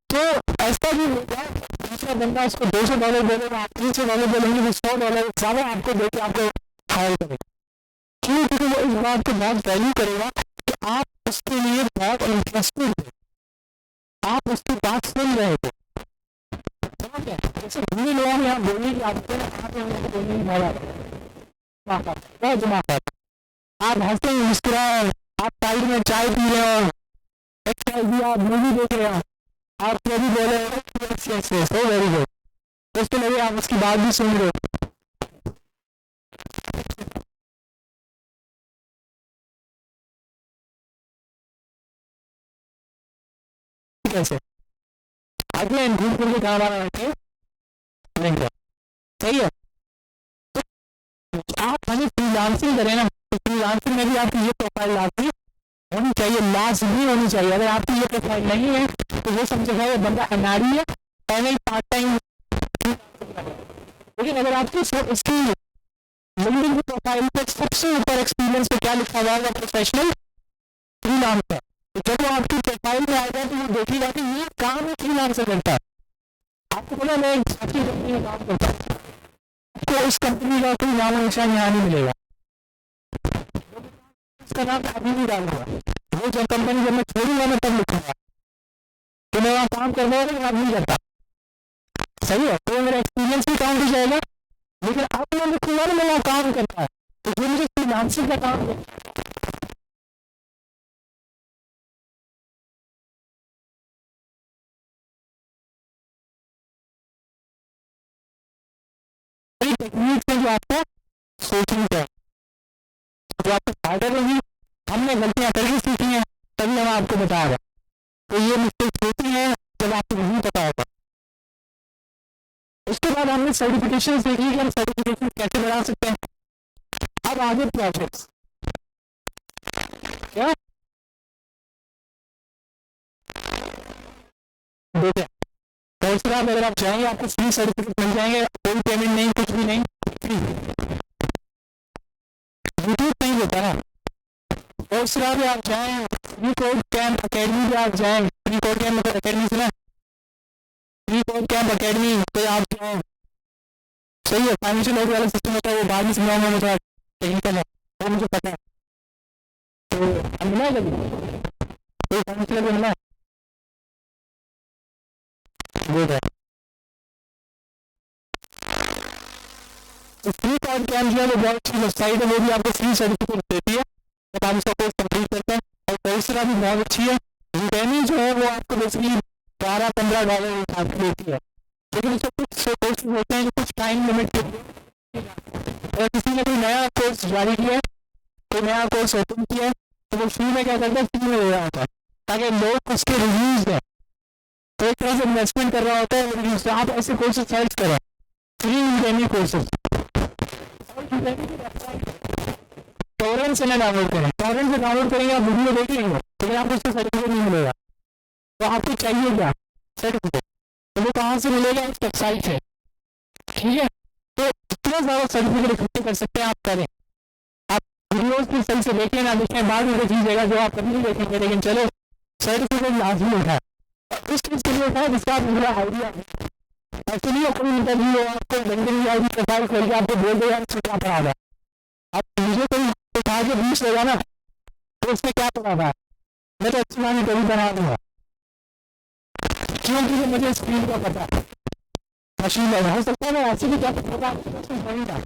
तो ऐसा भी होगा। दूसरा बंदा उसको $200 बोलेगा, आप $300 बोलेंगे, वो $100 ज्यादा आपको देकर आपको हायर करेगा, क्यों? क्योंकि वो इस बात को बहुत वैल्यू करेगा कि आप उसके लिए बहुत इंटरेस्टेड थे, आप उसकी बात सुन रहे थे, समझ गए। जैसे हिंदी लोगों में आप बोलिए कि आपको आप बोलने की बहुत दिमाग है, आप हंसते मुस्कुराए, आप साइड में चाय पी रहे हो, एक्सरसाइज आप मूवी देख रहे हो, आप जो भी बोले यस यस यस हो वेरी गुड, तो उसके लगे आप उसकी बात भी सुन रहे हो। कैसे अगले घूम फिर के कहाँ बार आते हैं, सही है। तो आप हमें फ्रीलांसिंग करें ना, तो फ्रीलांसिंग में भी आपकी ये प्रोफाइल लाजमी होनी चाहिए, लाजमी होनी चाहिए। अगर आपकी ये प्रोफाइल नहीं है तो वो समझेगा ये बंदा अनाड़ी है, पहले ही पार्ट टाइम। लेकिन अगर आपकी इसकी लिंक्डइन की प्रोफाइल पे सबसे ऊपर एक्सपीरियंस पे क्या लिखा हुआ है, प्रोफेशनल फ्रीलांसर, तो जब वो आपकी प्रोफाइल में आएगा तो वो देखेगा कि ये काम फ्रीलांसर करता है। आपको बोला मैं आपकी कंपनी में काम करता हूँ, आपको इस कंपनी का कोई नाम निशान यहाँ नहीं मिलेगा, उसका नाम अभी नहीं डालूंगा, वो जब कंपनी जब मैं छोड़ूंगा मैं तब लिखूंगा कि मैं वहाँ काम कर रहा हूँ, लेकिन अब नहीं करता, सही है। तो मेरा एक्सपीरियंस भी काम हो जाएगा, लेकिन अब मैं लिखूंगा ना मैं वहाँ काम करता है, तो जो मुझे फ्रीलांसिंग का काम है टेक्निक से जो आपको सोचनी चाहिए, जो आपको फायदा देगी। हमने गलतियां करके सीखी हैं, तभी हम आपको बता रहे हैं। तो ये मिस्टेक्स होती हैं जब आपको नहीं पता होता। उसके बाद हमने सर्टिफिकेशन सीखी कि हम सर्टिफिकेशन कैसे बना सकते हैं। अब आगे प्रोजेक्ट्स, क्या देखिए, दूसरा अगर आप जाएंगे आपको फ्री सर्टिफिकेट मिल जाएंगे, कोई पेमेंट नहीं, कुछ भी नहीं, फ्री। यूट्यूब नहीं देता ना। दूसरा भी आप जाएं फ्री कोड कैंप अकेडमी भी आप जाएं, फ्री कोड कैंप अकेडमी से ना, फ्री कोड कैंप अकेडमी पे आप जाएं। सही है, फाइनेंशियल एड वाला सिस्टम होता है, वो बाद में समझाऊंगा, मुझे टेक्निकल है वो मुझे पता है। तो मिला है कभी कोई फाइनेंशियल एड मिला है? गुड है। तो फ्री कोड कैंप जो है वो बहुत अच्छी वेबसाइट है, वो भी आपको फ्री सर्टिफिकेट देती है जब आप उसका कोर्स कंप्लीट करते हैं। और दूसरा भी बहुत अच्छी है, यूडेमी जो है वो आपको बेसिकली $12-15 आपकी देती है। लेकिन उसके कुछ कोर्सेज होते हैं जो कुछ टाइम लिमिट के लिए, अगर किसी ने कोई नया कोर्स जारी किया है, कोई नया कोर्स ओपन किया है, तो वो फ्री में क्या करता है, फ्री में दे रहा होता है ताकि लोग उसके रिव्यूज दें। तो एक तरह से इन्वेस्टमेंट कर रहा होता है रिव्यूज। तो आप ऐसे कोर्सेज सर्च करें, फ्री यूडेमी कोर्सेज, टोरेंट से ना डाउनलोड करें। टोरेंट से डाउनलोड करेंगे आप वीडियो देख लेंगे, लेकिन आपको उसका सर्टिफिकेट नहीं मिलेगा। तो आपको चाहिए क्या, सर्टिफिकेट। तो वो कहाँ से मिलेगा, इस वेबसाइट से, ठीक है। तो जितना ज़्यादा सर्टिफिकेट इकट्ठे कर सकते हैं आप करें। आप वीडियोज भी सही से देखें ना देखें, बाद में चीज़ेगा जो आप कभी नहीं देखेंगे, लेकिन चलो सर्टिफिकेट लाजमी उठाए। उस चीज़ के लिए उठाए जिसका आप मुझे आइडिया एक्चुअली कोई इंटरव्यू हो, आपको लिंक्डइन आईडी प्रोफाइल खोल के आपको बोल देगा इसमें क्या पढ़ा था, आप मुझे कोई उठा के पूछ लेगा ना तो उसमें क्या पढ़ा था, मैं तो अच्छी मानी कभी बना दूंगा, क्योंकि मुझे इस फील्ड का पता है। मशीन लर्निंग हो सकता है ना, ऐसे भी क्या पता नहीं था,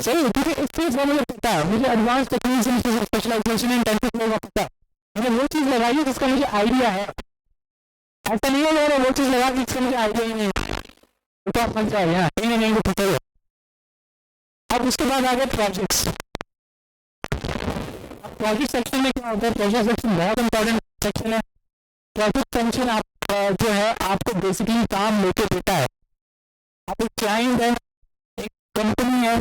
सही, क्योंकि इस चीज़ का मुझे पता है, मुझे एडवांस टेक्निक्स में स्पेशलाइजेशन इन टेक्निक का पता है। मैंने वो चीज़ लगाई है जिसका मुझे आइडिया है। ऐसा नहीं है मैंने वो चीज़ लगा जिसका मुझे आइडिया ही नहीं है, तो आप फंस जाएगा यहाँ कहीं ना कहीं को पता है। अब उसके बाद आ गए प्रोजेक्ट्स। प्रोजेक्ट सेक्शन में क्या होता है, प्रोजेक्ट सेक्शन बहुत इंपॉर्टेंट सेक्शन है। प्रोजेक्ट सेक्शन आप जो है आपको बेसिकली काम लेके देता है। आप एक क्लाइंट है, एक कंपनी है,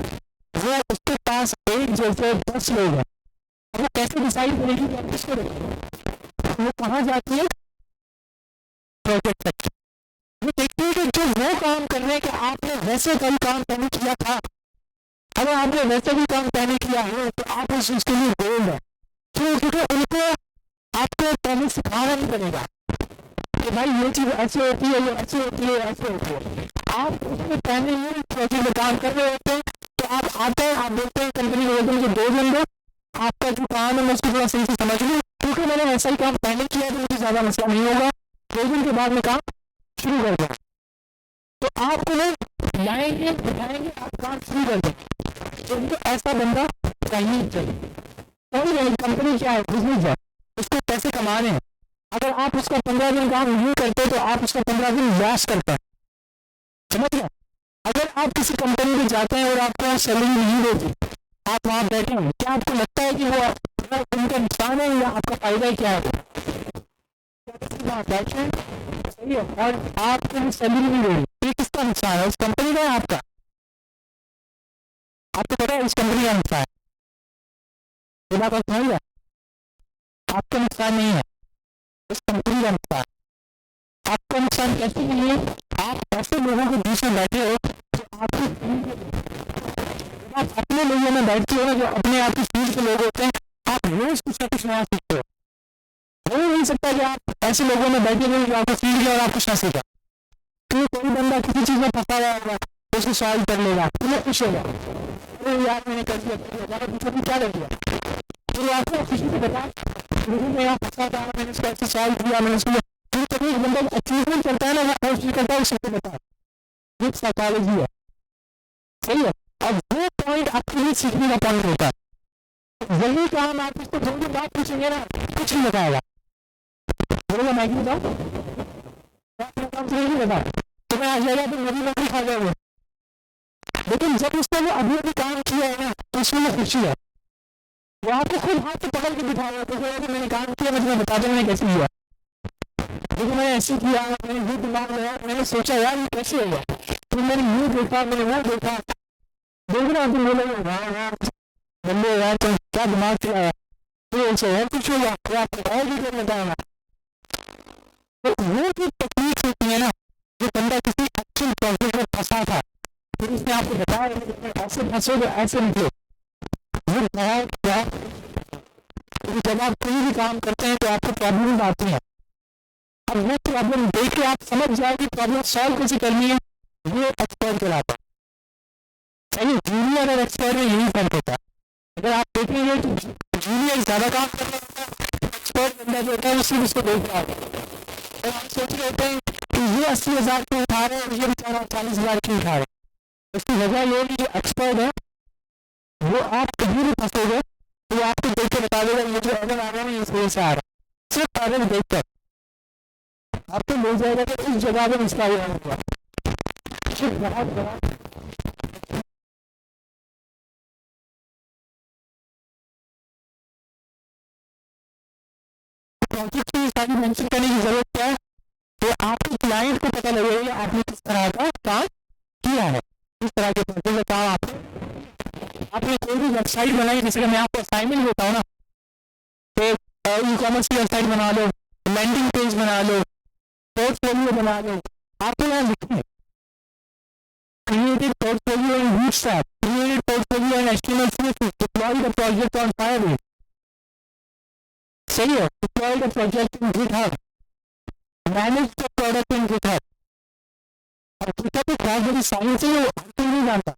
वो उसके पास एक जैसे 10 लोग हैं, वो कैसे डिसाइड करेगी कि आप किसको रखेंगे, वो कहाँ जाती है, प्रोजेक्ट सेक्शन। वो देखते हैं कि जो वो काम कर रहे हैं कि आपने वैसे कल काम पहले किया था, अगर आपने वैसे भी काम पहले किया है तो आप उसके लिए गोल्ड है। क्यों, क्योंकि उनको आपको पहले सिखाना नहीं पड़ेगा कि भाई ये चीज़ ऐसे होती है, ये ऐसे होती है, ऐसे होती है। आप उसमें पहले ही प्रोजेक्ट में काम कर रहे होते हैं, तो आप आते हैं, आप बोलते हैं कंपनी को, बोलते हैं मुझे 2 दिन दो, आपका जो काम है मैं उसको थोड़ा सही से समझ लूँ, क्योंकि मैंने ऐसा ही काम पहले किया तो मुझे ज़्यादा मसला नहीं होगा, 2 दिन के बाद में काम शुरू कर दें। तो आपको लोग लाएंगे, बिठाएंगे, आप काम शुरू कर दें। तो उनको ऐसा बंदा चाहिए चाहिए। कंपनी क्या है, बिजनेस है, उसको पैसे कमाने हैं। अगर आप उसका 15 दिन काम नहीं करते तो आप उसका 15 दिन लॉस करते हैं, समझ गए। अगर आप किसी कंपनी में जाते हैं और आपको सैलरी नहीं देती, आप वहाँ बैठे हैं, क्या आपको लगता है कि वो उनका नुकसान है या आपका फायदा ही क्या है, बैठे हैं, सही है, और आपको सैलरी नहीं दे रही, ये किसका नुकसान है, उस कंपनी का है आपका, आपको पता है उस कंपनी का नुकसान है, ये बात आप समझ गए। आपका नुकसान नहीं है, उस कंपनी का नुकसान। आपका नुकसान कैसे नहीं है, आप ऐसे लोगों के बीच में बैठे हो जो आपको, आप अपने लोगों में बैठते हो ना जो अपने आप की फील्ड के लोग होते हैं, आप रोज कुछ ना कुछ नया सीखते हो। हो नहीं सकता कि आप ऐसे लोगों में बैठे हो जो आपको फील्ड किया और आप कुछ ना सीखा। तो कोई बंदा किसी चीज़ में फंसा हुआ होगा तो उसको सॉल्व कर लेगा, तुम्हें खुश होगा, अरे यार मैंने कर दिया, क्या कर दिया, तो आपको खुशी से बता मैं यहाँ फंसा था, मैंने उसको ऐसे सॉल्व किया, मैंने उसको जो कभी एक बंदा अचीवमेंट करता है ना, वो कोशिश करता है उसको बता, ये साइकोलॉजी है, सही है। और वो पॉइंट आपके लिए सीखने का पॉइंट होता है। वही काम आप उसको थोड़ी देर बाद पूछेंगे ना, कुछ नहीं बताएगा, बोलेगा मैगी बताओ, काम से नहीं बता, तो मैं आ जाएगा तो मेरी नौकरी खा जाओगे, लेकिन जब उसने वो अभी अभी काम किया है ना तो उसमें वो खुशी है, वो आपको खुद हाथ से पकड़ के दिखाएगा तो कि मैंने काम किया, मैं तुम्हें बता दूं मैंने कैसे किया, देखो मैंने ऐसे किया, मैंने ये दिमाग लगाया, मैंने सोचा यार ये कैसे होगा, तो मैंने ये देखा, मैंने वो देखा, देख रहे तुम बोलोगे वाह यार बंदे यार तुम क्या दिमाग चलाया, तो ऐसे और कुछ होगा तो आपको और भी करना पाएगा। तो वो जो टेक्निक्स होती है ना, जो बंदा किसी एक्चुअल प्रोजेक्ट में फंसा था फिर उसने आपको बताया ऐसे फंसोगे ऐसे निकलो, वो बहुत बहुत जब आप कोई भी काम करते हैं तो आपको प्रॉब्लम आती है, अब वो प्रॉब्लम देख के आप समझ जाओ कि प्रॉब्लम सॉल्व कैसे करनी है, वो एक्सपर्ट कहलाता है। सही, जूनियर और एक्सपर्ट में यही फर्क होता है। अगर आप देखेंगे तो जूनियर ज्यादा काम कर रहा होता है, एक्सपर्ट बंदा जो होता है वो सिर्फ उसको देख रहा होता है, और हम सोच रहे होते हैं कि ये 80,000 क्यों उठा रहे हैं और ये बेचारा 40,000 क्यों उठा रहे हैं। उसकी वजह ये है कि जो एक्सपर्ट है वो आप कहीं भी फंसोगे तो वो आपको देख के बता देगा ये जो एरर आ रहा है इस वजह से आ रहा है, सिर्फ एरर देख कर आपको मिल जाएगा कि इस जगह में इसका हुआ होगा। बहुत बड़ा प्रोजेक्ट की सारी मेंशन करने की जरूरत क्या है, तो आपके क्लाइंट को पता लगेगा आपने किस तरह का काम किया है, किस तरह के प्रोजेक्ट का काम आपने कोई भी वेबसाइट बनाई, जैसे कि मैं आपको असाइनमेंट देता हूँ ना, तो ई कॉमर्स की वेबसाइट बना लो, लैंडिंग पेज बना लो, पोर्टफोलियो बना लो, आपको यहाँ लिखना है created portfolio in Bootstrap, created portfolio in HTML CSS, deploy the project on Firebase, सही है, deploy the project in GitHub, manage the product in GitHub। और GitHub एक बहुत बड़ी साइंस है, वो हर कोई नहीं जानता।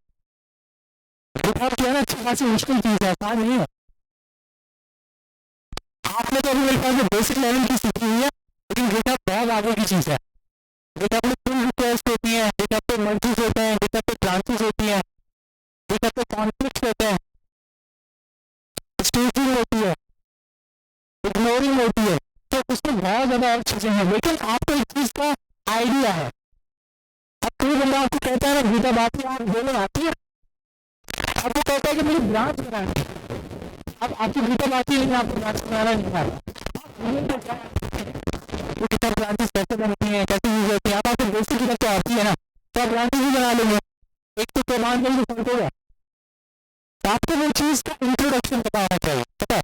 GitHub जो है ना अच्छी खासी मुश्किल चीज है, आसान नहीं है। आपने तो अभी मेरे ख्याल से बेसिक लेवल की सीखी हुई है, लेकिन GitHub बहुत आगे की चीज है। GitHub में पुल रिक्वेस्ट होती है, GitHub पे मर्जेस होते हैं, GitHub पे ब्रांचेस होती हैं, GitHub पे कॉन्फ्लिक्ट्स होते हैं, स्टेजिंग होती है, इग्नोरिंग होती है, तो उसमें बहुत ज्यादा और चीजें हैं, लेकिन आपको इस चीज का आइडिया है। अब कोई बंदा आपको कहता है ना GitHub आती है, आप बोलो आती है, आपको कहता है कि मुझे ब्रांच बनानी है, अब आपकी GitHub आती है लेकिन आपको ब्रांच बनाना नहीं आता, तो GitHub ब्रांचेस कैसे बनती हैं, कैसे यूज होती है, आपको बेसिक GitHub तो आती है ना, तो आप ब्रांचेस भी बना लेंगे, एक तो कमांड में फर्क होगा। आपको वो चीज का इंट्रोडक्शन पता होना चाहिए, पता है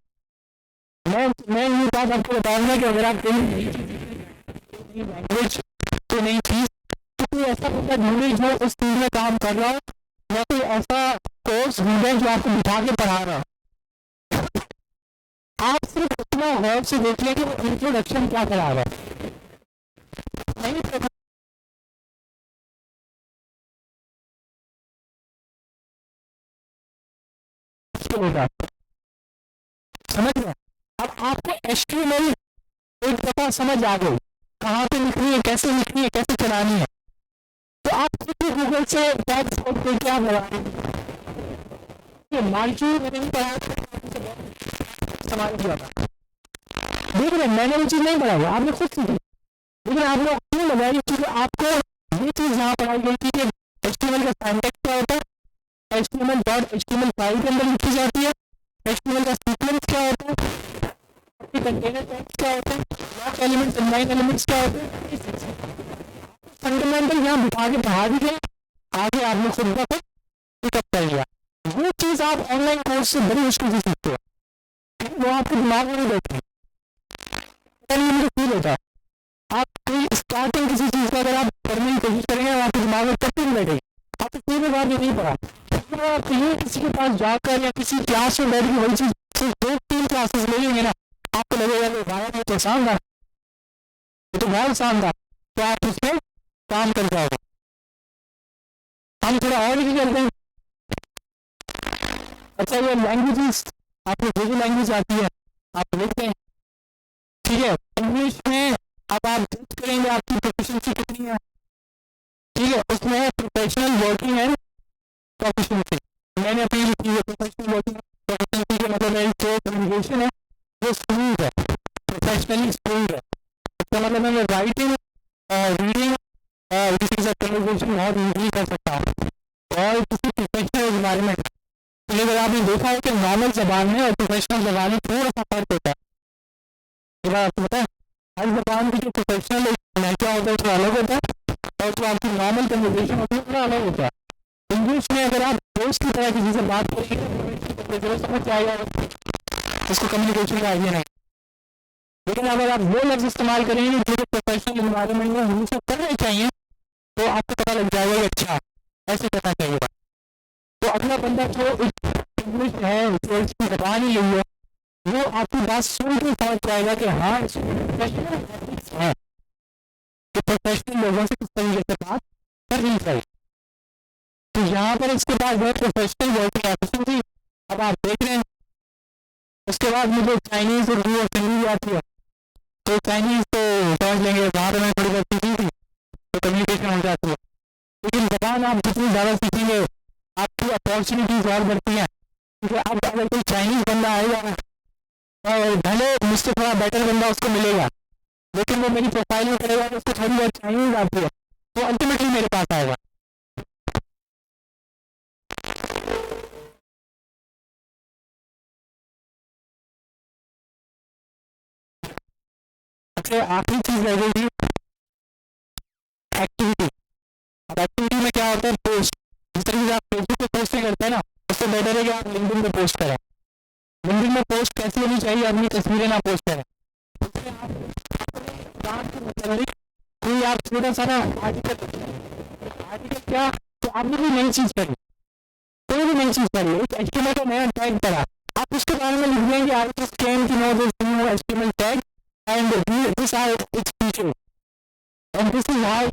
मैं ये बात आपको बताऊंगा कि अगर आप लैंग्वेज तो नहीं चीज, तो कोई ऐसा बंदा ढूंढे जो उस फील्ड में काम कर रहा हो, या कोई ऐसा कोर्स ढूंढे जो आपको बिठा के पढ़ा रहा हो। आप सिर्फ उतना गौर से देखिए कि वो इंट्रोडक्शन क्या करा रहा है, नहीं पता होगा, समझ रहे। अब आपको HTML एक दफा समझ आ गई, कहाँ पे लिखनी है, कैसे लिखनी है, कैसे चलानी है, तो आप खुद भी गूगल से टैग स्पॉट करके आप लगा देंगे। मार्की मैंने नहीं पढ़ा, समझ लिया था, देख रहे मैंने वो चीज नहीं पढ़ाई, आपने खुद सीखी, लेकिन आप लोग क्यों लगाई, क्योंकि आपको ये चीज यहाँ पढ़ाई गई थी कि HTML का सिंटैक्स क्या होता है, HTML फाइल के अंदर लिखी जाती है, HTML का सीक्वेंस क्या होता है, कंटेनर टैग्स क्या होते हैं, ब्लॉक एलिमेंट्स, इनलाइन एलिमेंट्स क्या होते हैं, फंडामेंटल यहाँ बिठा के पढ़ा दी गई, आगे आपने खुद का पिकअप कर लिया। वो चीज आप ऑनलाइन कोर्स से बड़ी मुश्किल से सीखते हो, वो आपके दिमाग में नहीं बैठती, मुझे फील होता है। आप कोई स्टार्टिंग किसी चीज का अगर आप करने की कोशिश करेंगे आपके दिमाग में कभी नहीं बैठेगी, आपको कोई भी बात नहीं पड़ा, आप कहीं किसी के पास जाकर या किसी क्लास में बैठ के वही चीज सिर्फ 2-3 क्लासेस ले लेंगे ना, आपको लगेगा कि भाई ये तो आसान था, ये तो बहुत आसान था, तो आप उसमें काम कर जाओगे। हम थोड़ा और भी करते हैं। अच्छा ये लैंग्वेजेस, आपको जो भी लैंग्वेज आती है आप लिखते हैं, ठीक है। इंग्लिश में अब आप जज करेंगे आपकी प्रोफिशिएंसी कितनी है, ठीक है, उसमें है प्रोफेशनल वर्किंग एंड प्रोफिशिएंसी, मैंने अपनी लिखी है प्रोफेशनल वर्किंग प्रोफिशिएंसी के मतलब मेरी जो कम्युनिकेशन है वो स्मूथ है, प्रोफेशनली स्मूथ है, इसका मतलब मैं राइटिंग और रीडिंग और किसी के साथ कन्वर्सेशन बहुत ईजीली कर सकता हूँ, और किसी जबान में और प्रोफेशनल जबान में थोड़ा सा फर्क होता है। ये बात आपको पता है, हर जबान की जो प्रोफेशनल लहजा होता है थोड़ा अलग होता है और जो आपकी नॉर्मल कन्वर्सेशन होती है थोड़ा अलग होता है। इंग्लिश में अगर आप दोस्त की तरह किसी से बात करेंगे तो जरूर समझ जाएगा उसको कम्युनिकेशन का आइडिया नहीं। लेकिन अगर आप वो लफ्ज इस्तेमाल करेंगे जो प्रोफेशनल इन्वायरमेंट में हमेशा करने चाहिए तो आपको पता लग जाएगा कि अच्छा ऐसे करना चाहिए। तो अगला बंदा जो इंग्लिश है जो इसकी जबान ही यही है वो आपकी बात सुन के समझ जाएगा कि हाँ प्रोफेशनल है कि प्रोफेशनल लोगों से किस तरीके से बात करनी चाहिए। तो यहाँ पर इसके बाद है प्रोफेशनल वर्किंग एफिशिएंसी। अब आप देख रहे हैं उसके बाद मुझे चाइनीज और उर्दू और हिंदी आती है तो चाइनीज तो समझ लेंगे, वहाँ पर मैंने थोड़ी बहुत सीखी थी तो कम्युनिकेशन हो जाती है। लेकिन जबान आप जितनी ज़्यादा सीखेंगे आपकी अपॉर्चुनिटीज और बढ़ती हैं। क्योंकि अब अगर कोई चाइनीज बंदा आएगा और भले मुझसे थोड़ा बेटर बंदा उसको मिलेगा लेकिन वो मेरी प्रोफाइल में करेगा तो उसको थोड़ी बहुत चाइनीज आती है तो अल्टीमेटली मेरे पास आएगा। अच्छा, आखिरी चीज रह गई एक्टिविटी। अब एक्टिविटी में क्या होता है, पोस्ट। जिस तरीके से आप फेसबुक पे पोस्टिंग करते हैं ना उससे बेटर है कि आप लिंक्डइन पे पोस्ट करें। लिंक्डइन में पोस्ट कैसी होनी चाहिए, अपनी तस्वीरें ना पोस्ट करें। कोई आप छोटा सा ना आर्टिकल क्या तो आपने कोई नई चीज करी, कोई भी नई चीज करी, एक एचटीएमएल का नया टैग करा, आप उसके बारे में लिख देंगे I just came to know this new HTML tag and this are its feature and this is how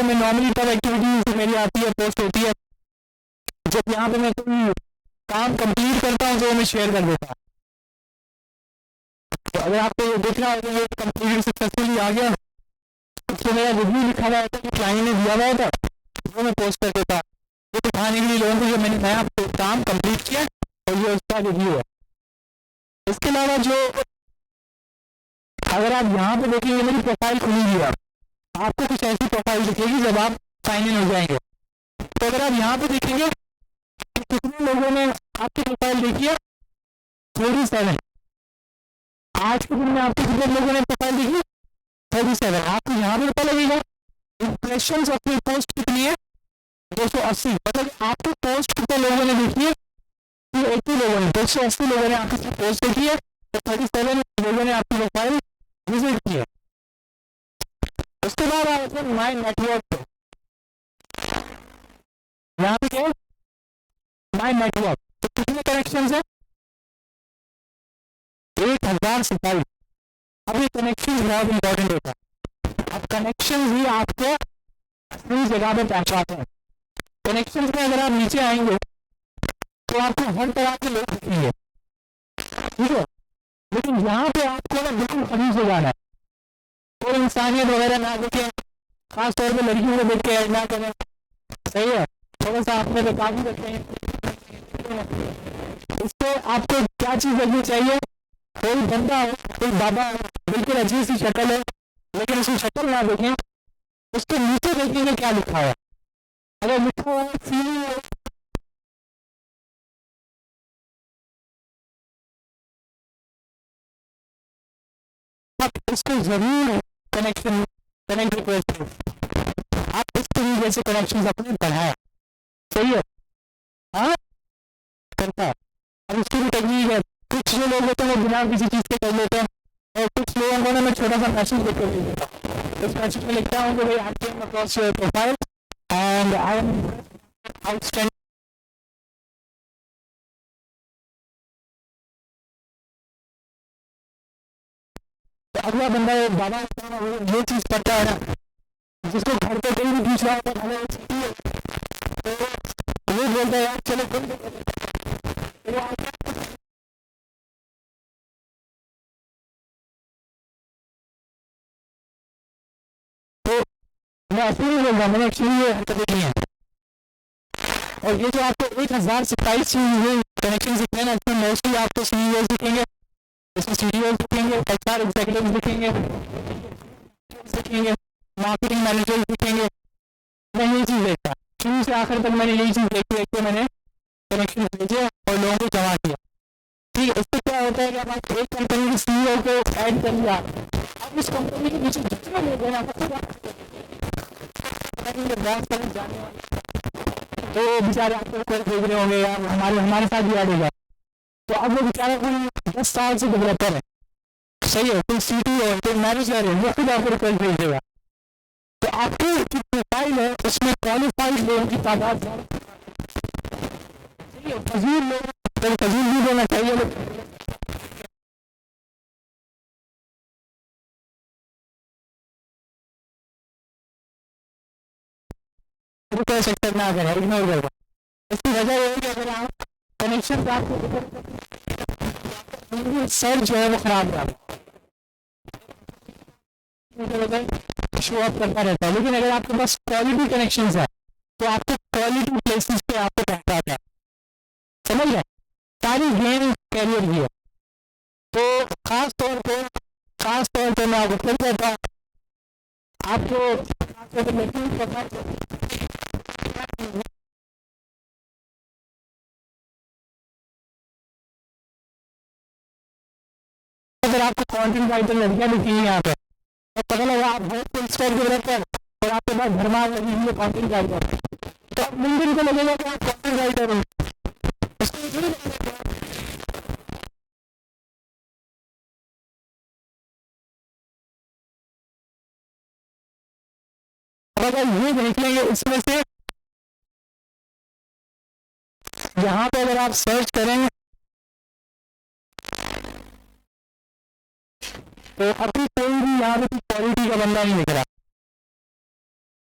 मैं नॉर्मली तब एक्टिविटी मेरी आती है, पोस्ट होती है जब यहाँ पे मैं कोई काम कंप्लीट करता हूँ तो मैं शेयर कर देता हूँ। तो अगर आपको ये देखना है कि ये कंप्लीट सक्सेसफुली आ गया उसको मेरा रिव्यू लिखा हुआ होता है कि क्लाइंट ने दिया हुआ होता वो मैं पोस्ट कर देता हूँ। ये दिखाने के लिए लोगों को मैंने नया काम कंप्लीट किया और ये उसका रिव्यू है। इसके अलावा जो अगर आप यहाँ पे देखेंगे मेरी प्रोफाइल खुली हुई है, आपको कुछ ऐसी प्रोफाइल दिखेगी जब आप साइन इन हो जाएंगे। तो अगर आप यहाँ पे देखेंगे कितने लोगों ने आपकी प्रोफाइल देखी है, 47। आज के दिन में आपके कितने लोगों ने प्रोफाइल देखी, 37। आपको यहाँ पे पता लगेगा इम्प्रेशंस ऑफ योर पोस्ट कितनी है, 280। मतलब आपको पोस्ट कितने लोगों ने देखी है, 280 लोगों ने, 280 लोगों ने आपकी पोस्ट देखी है और 37 लोगों ने आपकी प्रोफाइल विजिट की है। उसके बाद आते हैं माई नेटवर्क पे। यहाँ पे क्या है, माई नेटवर्क। तो कितने कनेक्शन है, 1027। अब ये कनेक्शन बहुत इंपॉर्टेंट होता है। अब कनेक्शन ही आपको अपनी जगह पे पहुंचाते हैं। कनेक्शन में अगर आप नीचे आएंगे तो आपको हर तरह के लोग दिखेंगे, ठीक है। लेकिन यहाँ पे आपको ना बिल्कुल करीब से जाना है, कोई इंसानियत वगैरह ना देखें, खास तौर पे लड़कियों को देख के ऐड ना करें, सही है। थोड़ा सा अपने पे काबू रखें। इससे आपको क्या चीज रखनी चाहिए, कोई बंदा हो, कोई बाबा हो, बिल्कुल अजीब सी शक्ल हो, लेकिन उसकी शक्ल ना देखें, उसके नीचे देखेंगे क्या लिखा हुआ। अगर लिखा हुआ है सीनियर उसको जरूर कनेक्ट रिक्वेस्ट आप इस तरीके से कनेक्शन अपने बढ़ाए, सही है। हाँ करता है। अब इसकी भी टेक्निक है, कुछ जो लोग होते हैं वो बिना किसी चीज के कर लेते हैं और कुछ लोगों को ना मैं छोटा सा मैसेज लिख कर दे देता हूँ। इस मैसेज में लिखता हूँ कि भाई I came across your profile and I am outstanding. अगला बंदा बाबा ये चीज करता है ना, जिसको घर पे कहीं भी पूछ रहा होता है तो वो बोलता है यार चलो तो मैं ऐसे नहीं बोल रहा, मैंने एक्चुअली ये हरकतें की हैं। और ये जो आपको 1027 चीज कनेक्शन दिखने ना, इसमें मोस्टली आपको सीईओ दिखेंगे, इसमें सीईओ दिखेंगे, एचआर एग्जीक्यूटिव दिखेंगे, मार्केटिंग मैनेजर दिखेंगे। मैं यही चीज़ देखता, शुरू से आखिर तक मैंने यही चीज़ देखी है कि मैंने कनेक्शन भेजे और लोगों को जमा किया। ठीक है, इससे क्या होता है कि अब आप एक कंपनी के सीईओ को ऐड कर लिया, अब इस कंपनी के पीछे जितने लोग हैं ना सबसे बहुत सारे जाने वाले तो बेचारे आपको कोई भेज रहे होंगे या हमारे साथ भी ऐड हो जाए। तो अब वो बेचारा कोई 10 साल से डेवलपर है, सही है, कोई सीटीओ है, कोई मैनेजर है, वो खुद आपको रिक्वेस्ट भेज देगा। तो आपकी जो प्रोफाइल है उसमें क्वालिफाइड लोगों की तादाद सही है, फजील लोग फजील नहीं देना चाहिए। कह सकते ना करें, इग्नोर कर, इसकी वजह यह है कि अगर आप कनेक्शन आपको सर्च जो है वो खराब रहा शो अप करता रहता है। लेकिन अगर आपके पास क्वालिटी कनेक्शन है तो आपको क्वालिटी प्लेसेस पे आपको पहुंचाता है, समझ रहे, सारी गेम कैरियर ही है। तो खास तौर पर मैं आपको फिर कहता हूँ, आपको अगर आपको कंटेंट राइटर लड़कियां दिखी है यहाँ पे तो पता लगा आप बहुत फुल स्टैक डेवलपर और आपके पास धर्मा लगी हुई है कंटेंट राइटर, तो लिंक्डइन को लगेगा कि आप कंटेंट राइटर हो। अगर ये देख लेंगे इसमें से यहाँ पे अगर आप सर्च करें तो अभी कोई भी यहाँ पे क्वालिटी का बंदा नहीं दिख रहा।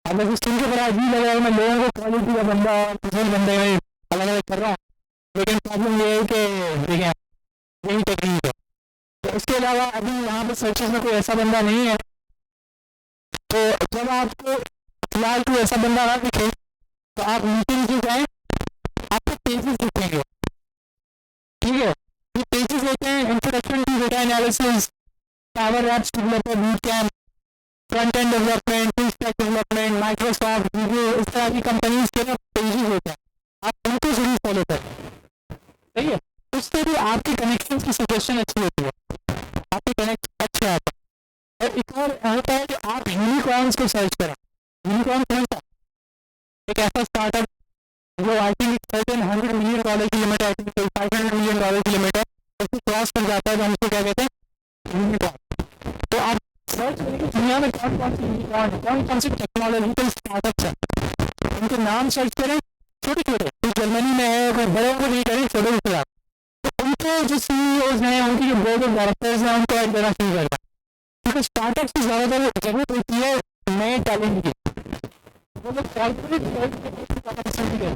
अब वैसे सुन के बड़ा अजीब लग रहा है, मैं लोगों को क्वालिटी का बंदा और किसी बंदे में अलग अलग कर रहा हूँ, लेकिन प्रॉब्लम ये है कि देखिए यही टेक्निक है। तो इसके अलावा अभी यहाँ पे सर्चेस में कोई ऐसा बंदा नहीं है, तो जब आपको फिलहाल कोई ऐसा बंदा ना दिखे तो आप मीटिंग से जाएं, आपको पेजेस दिखेंगे, ठीक है, ये पेजेस होते हैं introduction to data analysis, power apps developer boot camp, front end development, full stack development, Microsoft, Google, इस तरह की कंपनीज के ना पेजेस होते हैं, आप उनको जरूर फॉलो करें, सही है। उससे भी आपकी कनेक्शन की सजेशन अच्छी होती है, आपके कनेक्ट अच्छे आते हैं। और एक और होता है कि आप यूनिकॉर्न्स को सर्च करें। यूनिकॉर्न कौन सा? एक ऐसा स्टार्टअप जो आई थिंक $100 मिलियन की लिमिट है, आई थिंक $500 मिलियन की लिमिट है, उसको क्रॉस कर जाता है तो हम उसको क्या कहते हैं? यूनिकॉर्न। तो आप सर्च करेंगे दुनिया में कौन कौन सी यूनिकॉर्न, कौन कौन सी टेक्नोलॉजिकल स्टार्टअप्स हैं, उनके नाम सर्च करें, छोटे छोटे, कोई जर्मनी में है, कोई बड़े को नहीं करें, छोटे छोटे, तो उनको जो सीईओज हैं, उनकी जो बोर्ड ऑफ डायरेक्टर्स हैं, उनको ऐड करना शुरू करना, क्योंकि स्टार्टअप्स की ज़्यादातर जरूरत होती है नए टैलेंट की। वो लोग कॉर्पोरेट पसंद करते हैं,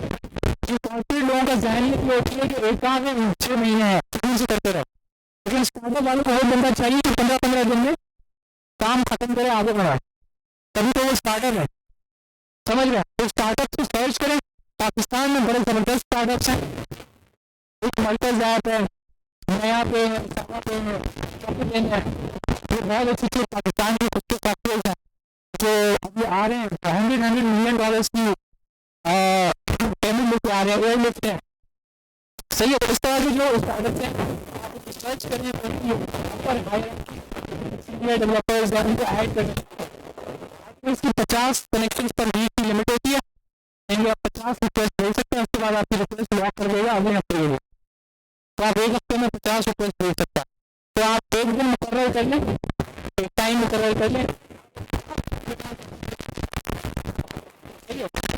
जो कॉर्पोरेट लोगों का जहन ये होती है कि एक काम है 6 महीने है सुकून से करते रहो, लेकिन स्टार्टअप वालों को वो बंदा चाहिए कि 15-15 दिन में काम खत्म करे, आगे बढ़ाए, तभी तो वो स्टार्टअप है, समझ गया। तो स्टार्टअप को सर्च करें, पाकिस्तान में बड़े ज़बरदस्त स्टार्टअप्स हैं, एक मरकज ऐप है, नया पे है, सावा पे है, कैपिटल है, ये बहुत अच्छे पाकिस्तान की खुद के फैक्टरीज हैं जो अभी आ रहे हैं, $100 मिलियन की पेमेंट लेके आ रहे हैं, एयर लिफ्ट है, सही है। तो इस तरह के जो स्टार्टअप हैं सर्च करने सीनियर डेवलपर्स या उनको ऐड करने, इसकी 50 कनेक्शन पर वीक की लिमिट होती है, यानी आप 50 रिक्वेस्ट भेज सकते हैं, उसके बाद आपकी रिक्वेस्ट लॉक कर देगा अगले हफ्ते के लिए, तो आप एक हफ्ते में 50 रिक्वेस्ट भेज सकते हैं। तो आप एक दिन मुकर्रर कर लें, एक टाइम मुकर्रर कर लें,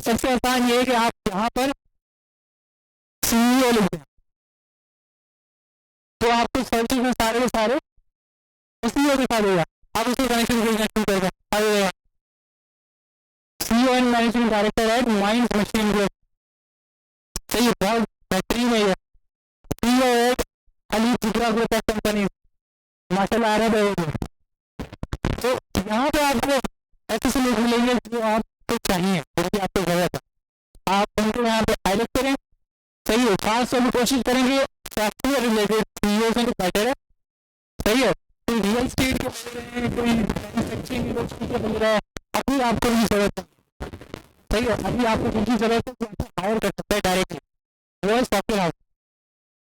सबसे आसान ये है कि आप यहाँ पर सीईओ लिख दें, तो आपको सर्चेस में सारे के सारे सीईओ दिखा देगा, आप उससे कनेक्शन भेजना शुरू कर दें। CEO and managing director at mind machine group, सही, बहुत बेहतरीन है ये। CEO at Ali zebra group of company, माशाल्लाह आ रहा है। तो यहाँ पे आपको ऐसे लोग मिलेंगे जो आपको चाहिए, उनकी आपको जरूरत है, आप उनको यहाँ पे हाईलाइट करें, सही है। खास तौर पर कोशिश करेंगे सॉफ्टवेयर रिलेटेड सीईओ से बेटर है, सही है। कोई रियल स्टेट के बन रहे हैं, कोई मैन्युफैक्चरिंग इंडस्ट्री के बन रहा है, अपनी अभी आपको नहीं जरूरत है, सही है, अभी आपको जिनकी जरूरत है वो आपको हायर कर सकता है डायरेक्टली, वो है सॉफ्टवेयर हाउस।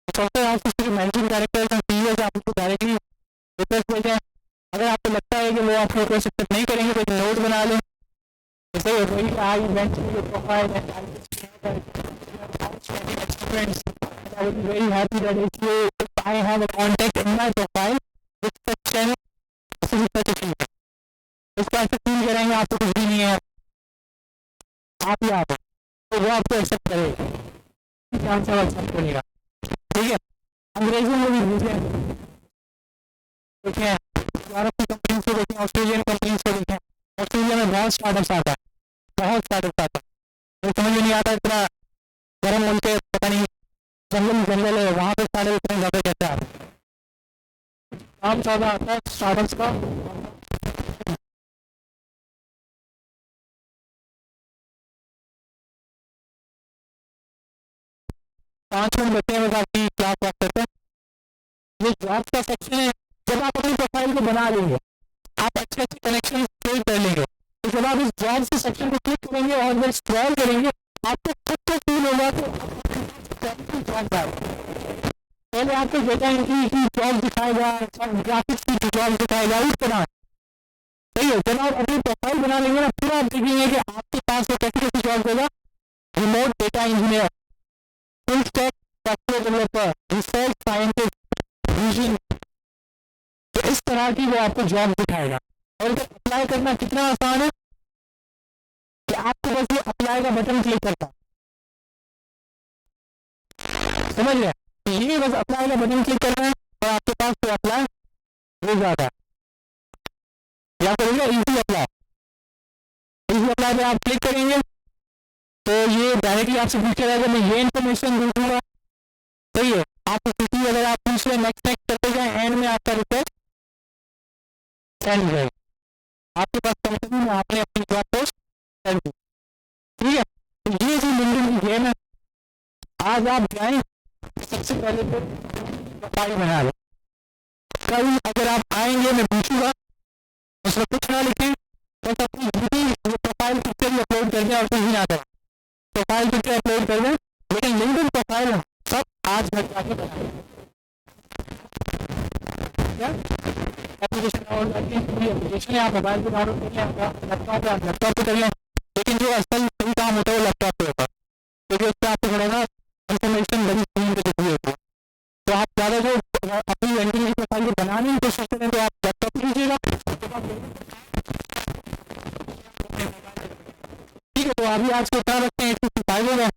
सॉफ्टवेयर हाउस के मैनेजिंग डायरेक्टर सीईओ से आप उसको डायरेक्टली रिक्वेस्ट भेजें। अगर आपको लगता है कि वो आपको रिक्वेस्ट एक्सेप्ट नहीं करेंगे तो एक नोट बना लें, जैसे वही I went to your profile and I would be very happy that if I have a contact in my profile with such an such a thing, उसको ऐसे फील करेंगे आपको कुछ भी नहीं है, आप ही आप, तो वो आपको एक्सेप्ट करेगा, ध्यान से एक्सेप्ट करेगा, ठीक है। अंग्रेजी में भी भेजें, देखें यूरोप की कंपनी से, देखें ऑस्ट्रेलियन कंपनी से, देखें ऑस्ट्रेलिया में बहुत स्टार्टअप्स आता है, बहुत स्टार्टअप्स आता है, तो समझ नहीं आता इतना गर्म मुल्क है, पता नहीं जंगल है वहाँ पे स्टार्टअप इतने ज़्यादा कैसे आते हैं, काम ज़्यादा आता है स्टार्टअप्स का। 5 मिनट बचे हैं, बस आपकी क्लास बात करते हैं। ये जॉब का सेक्शन है, जब आप अपनी प्रोफाइल को बना लेंगे, आप अच्छे अच्छे कनेक्शन क्रिएट कर लेंगे, तो जब आप इस जॉब के सेक्शन को क्लिक करेंगे और जब स्क्रॉल करेंगे, आपको खुद को फील होगा कि जॉब है। पहले आपको डेटा एंट्री की जॉब दिखाएगा, ग्राफिक्स की जॉब दिखाएगा, इस तरह, सही है। जब आप अपनी प्रोफाइल बना लेंगे ना, फिर आप देखेंगे कि आपके पास वो कैसी कैसी जॉब देगा, remote data engineer, full stack software developer, research scientist, vision, तो इस तरह की वो आपको जॉब दिखाएगा। और इसे अप्लाई करना कितना आसान है कि आपको बस ये अप्लाई का बटन क्लिक करता है, समझ गए, ये बस अप्लाई का बटन क्लिक करना है और आपके पास तो अप्लाई हो जाता है, या फिर इजी अप्लाई, इजी अप्लाई पे आप क्लिक करेंगे तो ये डायरेक्टली आपसे पूछ रहेगा, मैं ये इन्फॉर्मेशन दूंगा, सही है। आपको किसी अगर आप पूछ रहे नेक्स्ट करते जाए, एंड में आपका रिक्वेस्ट सेंड हो जाएगा, आपके पास कंपनी में आपने अपनी जॉब पोस्ट कर दी, ठीक है। तो ये जो लिंक्डइन की गेम है, आज आप जाएं सबसे पहले तो प्रोफाइल बना लें, कल अगर आप आएंगे मैं पूछूंगा, उसमें कुछ ना लिखें, बस अपनी प्रोफाइल पिक्चर ही अपलोड कर दें और कुछ भी ना करें, प्रोफाइल पिक्चर अपलोड कर दें, लेकिन लिंक्डइन प्रोफाइल सब आज घर जाके बनाएं, एप्लीकेशन डाउनलोड करके एप्लीकेशन आप मोबाइल पे डाउनलोड कर लें, लैपटॉप पे आप लैपटॉप पे कर लें, लेकिन जो असल सही काम होता है वो लैपटॉप पे होता है, क्योंकि उससे आपको थोड़ा ना इन्फॉर्मेशन बड़ी स्क्रीन पे दिखती होती है, तो आप ज़्यादा जो अपनी लिंक्डइन की प्रोफाइल को बनाने की कोशिश करें तो आप लैपटॉप पे लीजिएगा, ठीक है। तो अभी आज को इतना रखते हैं, 85 हो गए,